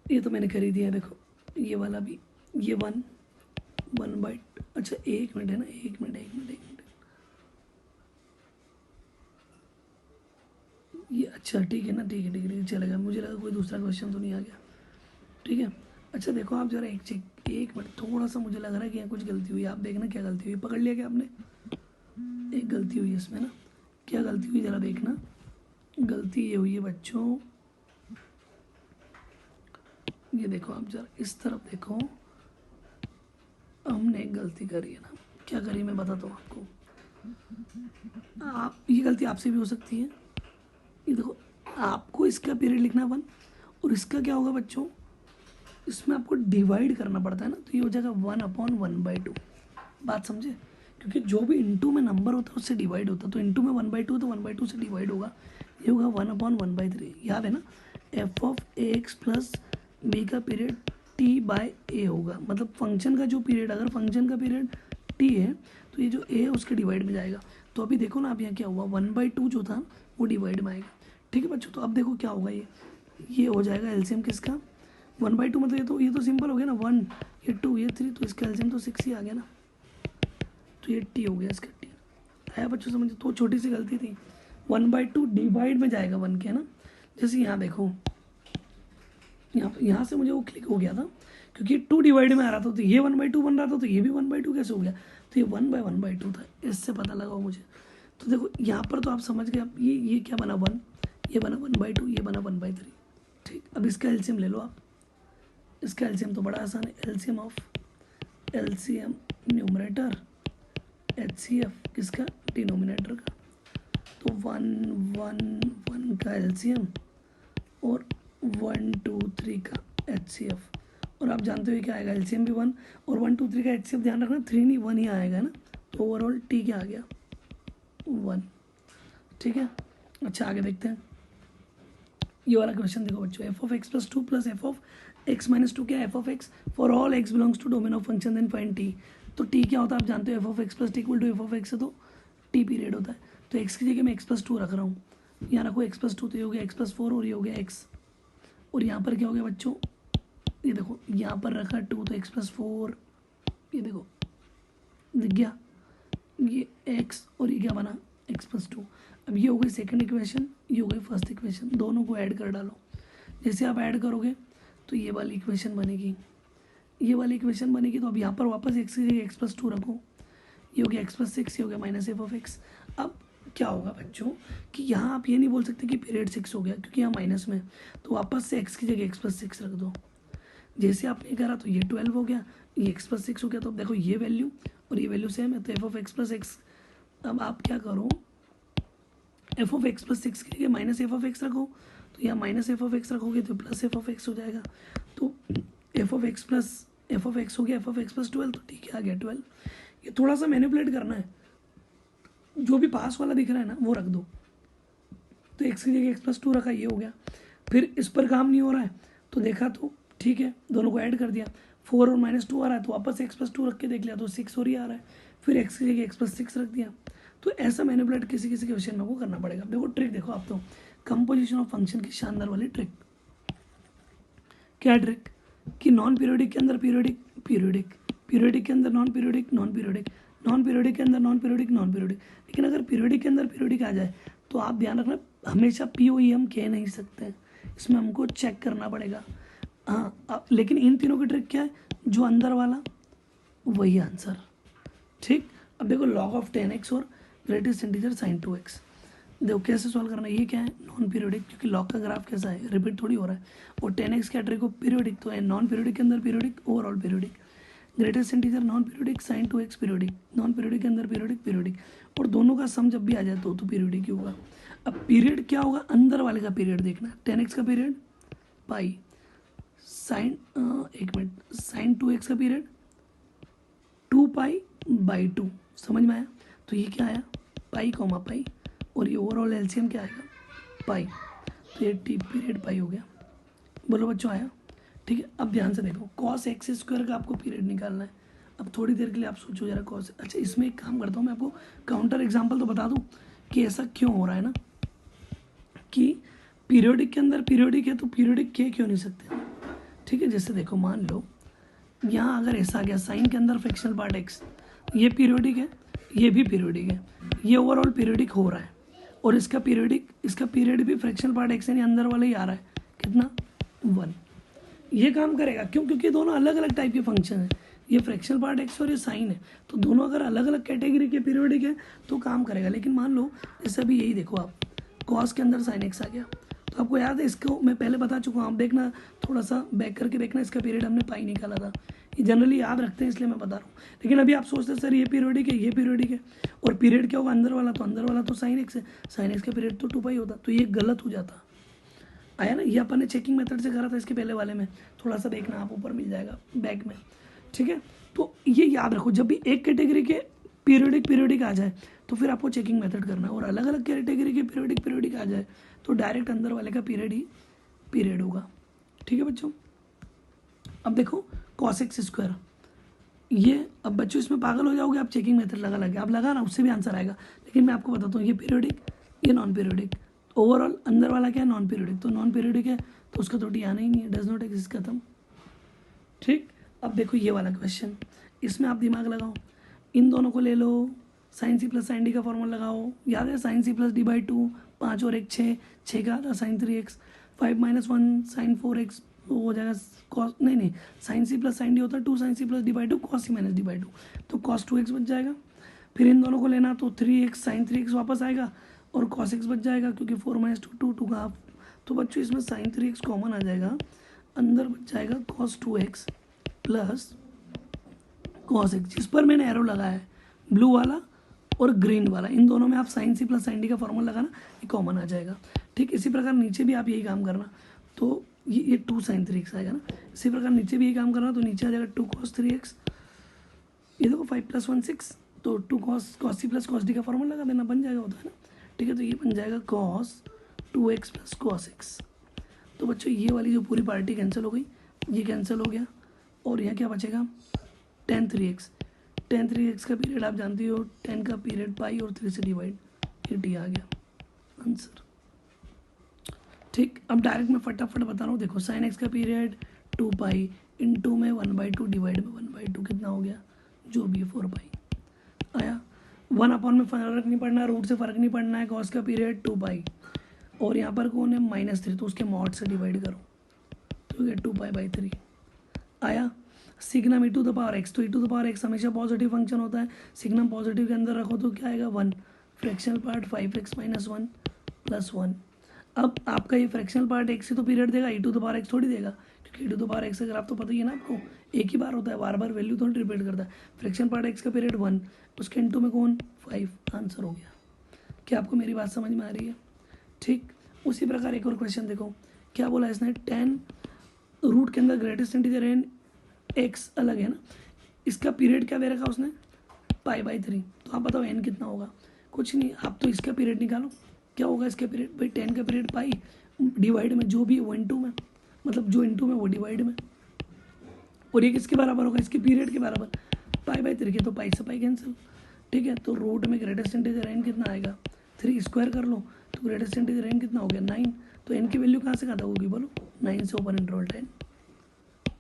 ये तो मैंने कर ही दिया। देखो ये वाला भी, ये 1 अच्छा 1 मिनट है ना, 1 मिनट। ये अच्छा ठीक है ना, ठीक है चलेगा। मुझे लगा कोई दूसरा क्वेश्चन तो नहीं आ गया। ठीक है, अच्छा देखो आप जरा एक चेक, 1 मिनट, थोड़ा सा मुझे लग रहा है कि यहाँ कुछ गलती हुई। आप देखना क्या गलती हुई, पकड़ लिया क्या आपने, एक गलती हुई है इसमें ना। क्या गलती हुई जरा देखना। गलती ये हुई है बच्चों, ये देखो आप जरा इस तरफ देखो, हमने एक गलती करी है ना। क्या करी मैं बताता हूँ आपको। आप, ये गलती आपसे भी हो सकती है। ये देखो, आपको इसका पीरियड लिखना है 1, और इसका क्या होगा बच्चों, इसमें आपको डिवाइड करना पड़ता है ना, तो ये हो जाएगा 1/1/2। बात समझे, क्योंकि जो भी इंटू में नंबर होता है उससे डिवाइड होता है। तो इंटू में 1/2 तो 1/2 से डिवाइड होगा, ये होगा 1/1/3। याद है ना, f(x प्लस b का पीरियड t/a होगा। मतलब फंक्शन का जो पीरियड, अगर फंक्शन का पीरियड t है तो ये जो a है उसके डिवाइड में जाएगा। तो अभी देखो ना, आप यहाँ क्या हुआ, 1/2 जो था वो डिवाइड में आएगा। ठीक है बच्चों, तो अब देखो क्या होगा, ये हो जाएगा एलसीएम किसका, 1/2, मतलब ये तो सिंपल हो गया ना, 1, ये 2, ये 3, तो इसका एलसीएम तो 6 ही आ गया ना। तो ये टी हो गया, इसका टी आया बच्चों समझ। तो छोटी सी गलती थी, 1/2 डिवाइड में जाएगा 1 के, है ना। जैसे यहाँ देखो, यहाँ से मुझे वो क्लिक हो गया था, क्योंकि 2 डिवाइड में आ रहा था, तो ये 1/2 बन रहा था, तो ये भी 1/2 कैसे हो गया, तो ये 1/1/2 था। इससे पता लगा मुझे। तो देखो यहाँ पर तो आप समझ गए। अब ये क्या बना 1, ये बना 1/2, ये बना 1/3। ठीक, अब इसका एलसीएम ले लो आप। इसका एलसीएम तो बड़ा आसान है, LCM of LCM numerator, HCF किसका, डिनोमिनेटर का। तो 1 1 1 का एलसीएम और 1 2 3 का एचसीएफ। और आप जानते हो क्या आएगा, एलसीएम भी 1, और 1 2 3 का एचसीएफ ध्यान रखना 3 नहीं 1 ही आएगा ना। तो ओवरऑल टी क्या आ गया, 1। ठीक है, अच्छा आगे देखते हैं। ये वाला क्वेश्चन देखो बच्चों, f(x + 2 + f(x - 2) क्या है, f(x) for all x belongs to domain of function then find t। तो t क्या होता है आप जानते हो, f(x + t = f(x) है, तो t पीरियड होता है। तो x की जगह मैं x + 2 रख रहा हूँ। यहाँ रखो x + 2, तो ये हो गया x + 4, और ये हो गया x। और यहाँ पर क्या हो गया बच्चों, ये देखो यहाँ पर रखा 2, तो x + 4, ये देखो दिख गया, ये x, और ये क्या बना x + 2। अब ये हो गई सेकंड इक्वेशन, ये हो गई फर्स्ट इक्वेशन, दोनों को ऐड कर डालो। जैसे आप ऐड करोगे तो ये वाली इक्वेशन बनेगी, ये वाली इक्वेशन बनेगी। तो अब यहाँ पर वापस x की जगह x + 2 रखो, ये हो गया x + 6, ये हो गया -f(x). अब क्या होगा बच्चों कि यहाँ आप ये नहीं बोल सकते कि पीरियड 6 हो गया, क्योंकि यहाँ माइनस में, तो वापस से x की जगह x + 6 रख दो। जैसे आपने करा तो ये 12 हो गया, ये x + 6 हो गया। तो अब देखो ये वैल्यू और ये वैल्यू सेम है, तो f(x + x). अब आप क्या करो, f(x + 6) की जगह -f(x) रखो, तो यहाँ -f(x) रखोगे तो +f(x) हो जाएगा। तो f(x) हो गया f(x + 12), तो ठीक है आ गया 12। ये थोड़ा सा मैनिपुलेट करना है, जो भी पास वाला दिख रहा है ना वो रख दो। तो x की जगह x + 2 रखा, ये हो गया। फिर इस पर काम नहीं हो रहा है तो देखा तो ठीक है, दोनों को ऐड कर दिया, 4 और -2 आ रहा है, तो वापस x + 2 रख के देख लिया तो 6 और ही आ रहा है। फिर x की जगह x + 6 रख दिया, तो ऐसा मैनिपुलेट किसी किसी के क्वेश्चन में को करना पड़ेगा। देखो ट्रिक देखो आप, तो कंपोजिशन ऑफ फंक्शन की शानदार वाली ट्रिक। क्या ट्रिक कि नॉन पीरियोडिक के अंदर पीरियोडिक, पीरियोडिक पीरियोडिक के अंदर non periodic, non periodic non periodic के अंदर नॉन पीरियोडिक, नॉन पीरियोडिक। लेकिन अगर पीरियोडिक के अंदर पीरियोडिक आ जाए तो आप ध्यान रखना, हमेशा पी ओ ई हम कह नहीं सकते, इसमें हमको चेक करना पड़ेगा। हाँ, लेकिन इन तीनों की ट्रिक क्या है, जो अंदर वाला वही आंसर। ठीक, अब देखो लॉग ऑफ 10x और ग्रेटेस्ट इंटीजर sin 2x, देखो कैसे सॉल्व करना है। ये क्या है, नॉन पीरियोडिक, क्योंकि लॉग का ग्राफ कैसा है, रिपीट थोड़ी हो रहा है। और 10x क्या ट्रिक हो, पीरियोडिक, तो है नॉन पीरियोडिक के अंदर periodic, overall periodic. Greatest integer non periodic, sin 2x periodic, non periodic के अंदर पीरियोडिक, पीरियोडिक। और दोनों का सम जब भी आ जाए तो पीरियोडिक ही होगा। अब पीरियड क्या होगा, अंदर वाले का पीरियड देखना है, 10x का पीरियड पाई, साइन एक मिनट, sin 2x का पीरियड 2π/2, समझ में आया। तो ये क्या आया, पाई कॉमा पाई, और ये ओवरऑल एलसीएम क्या आएगा, पाई, तो ये टी पीरियड पाई हो गया। बोलो बच्चों आया। ठीक है, अब ध्यान से देखो, cos x स्क्वायर का आपको पीरियड निकालना है। अब थोड़ी देर के लिए आप सोचो जरा cos, अच्छा इसमें एक काम करता हूँ मैं, आपको काउंटर एग्जाम्पल तो बता दूँ कि ऐसा क्यों हो रहा है ना, कि पीरियोडिक के अंदर पीरियोडिक है तो पीरियोडिक के क्यों नहीं सकते। ठीक है, जैसे देखो मान लो यहाँ अगर ऐसा आ गया, साइन के अंदर फ्रैक्शनल पार्ट x, ये पीरियोडिक है, ये भी पीरियोडिक है, ये ओवरऑल पीरियोडिक हो रहा है, और इसका पीरियड भी फ्रैक्शनल पार्ट x यानी अंदर वाला ही आ रहा है, कितना 1। ये काम करेगा क्यों, क्योंकि दोनों अलग अलग टाइप के फंक्शन है, ये फ्रैक्शनल पार्ट x और ये साइन है, तो दोनों अगर अलग अलग कैटेगरी के पीरियोडिक है तो काम करेगा। लेकिन मान लो जैसे अभी यही देखो आप, कॉस के अंदर साइन x आ गया, तो आपको याद है, इसको मैं पहले बता चुका हूँ, आप देखना थोड़ा सा बैक करके देखना, इसका पीरियड हमने पाई निकाला था। ये जनरली याद रखते हैं इसलिए मैं बता रहा हूँ, लेकिन अभी आप सोचते हैं सर ये पीरियोडिक है, ये पीरियोडिक है, और पीरियड क्या होगा अंदर वाला, तो अंदर वाला तो साइन x है, साइन x का पीरियड तो 2π होता, तो ये गलत हो जाता। आया ना, ये अपन ने चेकिंग मेथड से करा था इसके पहले वाले में, थोड़ा सा देखना आप, ऊपर मिल जाएगा बैक में। ठीक है, तो ये याद रखो, जब भी एक कैटेगरी के पीरियोडिक आ जाए तो फिर आपको चेकिंग मेथड करना है, और अलग अलग कैटेगरी के पीरियोडिक आ जाए तो डायरेक्ट अंदर वाले का पीरियड ही पीरियड होगा। ठीक है बच्चों, अब देखो cos x स्क्वायर, ये अब बच्चों इसमें पागल हो जाओगे आप, चेकिंग मेथड लगा लगे आप लगा ना, उससे भी आंसर आएगा। लेकिन मैं आपको बताता हूँ, ये पीरियोडिक, ये नॉन पीरियोडिक, ओवरऑल अंदर वाला क्या है, नॉन पीरियोडिक, तो नॉन पीरियोडिक है तो उसका त्रुटि आना ही नहीं है, डज नॉट एग्जिस्ट, खत्म। ठीक, अब देखो ये वाला क्वेश्चन, इसमें आप दिमाग लगाओ, इन दोनों को ले लो, साइन सी प्लस साइन डी का फॉर्मूला लगाओ, याद है sine C plus D by 2, 5 और 1 6, 6 का आधा साइन 3x, 5 - 1 साइन 4x, हो जाएगा कॉस, नहीं साइन सी प्लस साइन डी होता है 2 sine C plus D by 2 cos c minus d by 2, तो कॉस 2x बच जाएगा। फिर इन दोनों को लेना तो 3x साइन 3x वापस आएगा, और कॉस x बच जाएगा, क्योंकि 4 - 2 2 का हाफ। तो बच्चों इसमें साइन 3x कॉमन आ जाएगा, अंदर बच जाएगा cos 2x plus cos x, जिस पर मैंने एरो लगाया है ब्लू वाला और ग्रीन वाला, इन दोनों में आप साइन सी प्लस साइन डी का फॉर्मूला लगाना, ये कॉमन आ जाएगा। ठीक, इसी प्रकार नीचे भी आप यही काम करना, तो ये 2 साइन 3x आएगा ना, इसी प्रकार नीचे भी यही काम करना, तो नीचे आ जाएगा 2 cos 3x, ये देखो 5 + 1 6, तो 2 cos c plus cos d का फॉर्मूला लगा देना, बन जाएगा, होता है ना। ठीक है, तो ये बन जाएगा cos 2x plus cos x। तो बच्चों ये वाली जो पूरी पार्टी कैंसिल हो गई, ये कैंसिल हो गया, और यहाँ क्या बचेगा, tan 3x, tan 3x का पीरियड आप जानती हो, 10 का पीरियड पाई और 3 से डिवाइड, ये टी आ गया आंसर। ठीक, अब डायरेक्ट मैं फटाफट बता रहा हूँ, देखो साइन x का पीरियड 2π, इनटू में 1/2 डिवाइड में 1/2, कितना हो गया, जो भी 4π आया। 1/, में फर्क नहीं पड़ना, रूट से फर्क नहीं पड़ना है, cos का पीरियड 2π, और यहाँ पर कौन है -3, तो उसके मॉड से डिवाइड करो, तो ये 2π/3 आया। सिग्नम e⁻x, तो e⁻x हमेशा पॉजिटिव फंक्शन होता है, सिग्नम पॉजिटिव के अंदर रखो तो क्या आएगा 1, फ्रैक्शनल पार्ट 5x - 1 + 1। अब आपका ये फ्रैक्शनल पार्ट x से तो पीरियड देगा, e⁻x थोड़ी देगा, क्योंकि e⁻x अगर आप तो पता ही है ना आपको, एक ही बार होता है, बार बार वैल्यू थोड़ी रिपीट करता है। फ्रैक्शनल पार्ट x का पीरियड 1, उसके इनटू में कौन 5, आंसर हो गया। क्या आपको मेरी बात समझ में आ रही है। ठीक, उसी प्रकार एक और क्वेश्चन देखो, क्या बोला इसने, 10 रूट के अंदर ग्रेटेस्ट इंटीजर एन x अलग है ना, इसका पीरियड क्या दे रखा उसने, π/3, तो आप बताओ n कितना होगा, कुछ नहीं, आप तो इसका पीरियड निकालो, क्या होगा इसका पीरियड, भाई 10 का पीरियड पाई, डिवाइड में जो भी वो इनटू में, मतलब जो इनटू में वो डिवाइड में, और ये किसके बराबर होगा, इसके पीरियड के बराबर, π/3 के, तो पाई से पाई कैंसिल, ठीक है, तो रूट में ग्रेटेस्ट इंटीजर एन कितना आएगा 3, स्क्वायर कर लो तो ग्रेटेस्ट इंटीजर एन कितना हो गया 9। तो एन की वैल्यू कहाँ से खाता होगी बोलो 9 से ओपन इंटरवल 10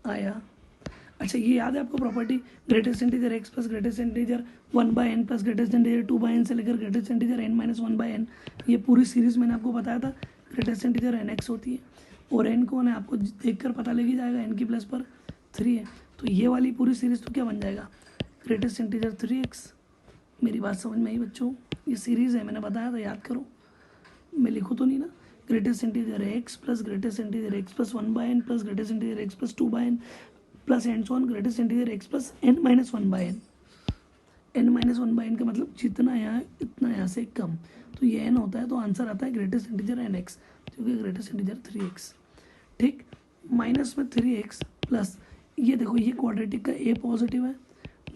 आया। अच्छा ये याद है आपको property greatest integer x plus greatest integer 1/n plus greatest integer 2/n से लेकर ग्रेटेस्ट इंटीजर n-1/n, ये पूरी सीरीज मैंने आपको बताया था ग्रेटेस्ट इंटीजर nx होती है और n कौन है आपको देखकर पता लग ही जाएगा, n की प्लस पर 3 है। तो ये वाली पूरी सीरीज तो क्या बन जाएगा ग्रेटेस्ट इंटीजर 3x। मेरी बात समझ में आई बच्चों, ये सीरीज़ है मैंने बताया था याद करो, मैं लिखूँ तो नहीं ना, greatest integer x plus greatest integer x plus 1/n plus greatest integer x plus 2/n plus and so on greatest integer x plus n-1/n। n-1/n का मतलब जितना यहाँ इतना यहाँ से कम, तो ये n होता है तो आंसर आता है ग्रेटेस्ट इंटीजर nx, क्योंकि ग्रेटेस्ट इंटीजर 3x। ठीक, माइनस में 3x प्लस ये देखो ये क्वाड्रेटिक का a पॉजिटिव है,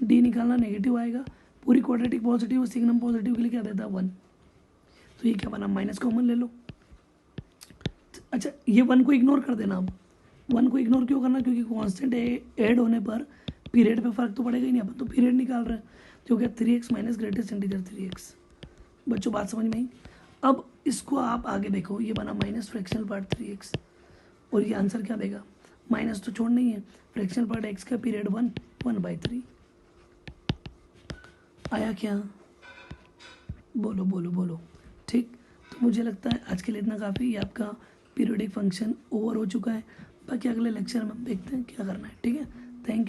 d निकालना नेगेटिव आएगा, पूरी क्वाड्रेटिक पॉजिटिव सिग्नम पॉजिटिव के लिए क्या देता है 1, तो ये क्या बना माइनस कॉमन ले लो। अच्छा ये 1 को इग्नोर कर देना, अब 1 को इग्नोर क्यों करना, क्योंकि कांस्टेंट ऐड होने पर पीरियड पे फर्क तो पड़ेगा ही नहीं, अपन तो पीरियड निकाल रहे हैं, जो क्या 3x minus greatest integer 3x। बच्चों बात समझ में आई। अब इसको आप आगे देखो, ये बना माइनस फ्रैक्शनल पार्ट 3x और ये आंसर क्या देगा, माइनस तो छोड़ नहीं है, फ्रैक्शनल पार्ट x का पीरियड 1/3 आया क्या, बोलो बोलो बोलो। ठीक, तो मुझे लगता है आज के लिए इतना काफ़ी, ये आपका पीरियोडिक फंक्शन ओवर हो चुका है, बाकी अगले लेक्चर में हम देखते हैं क्या करना है। ठीक है, थैंक यू।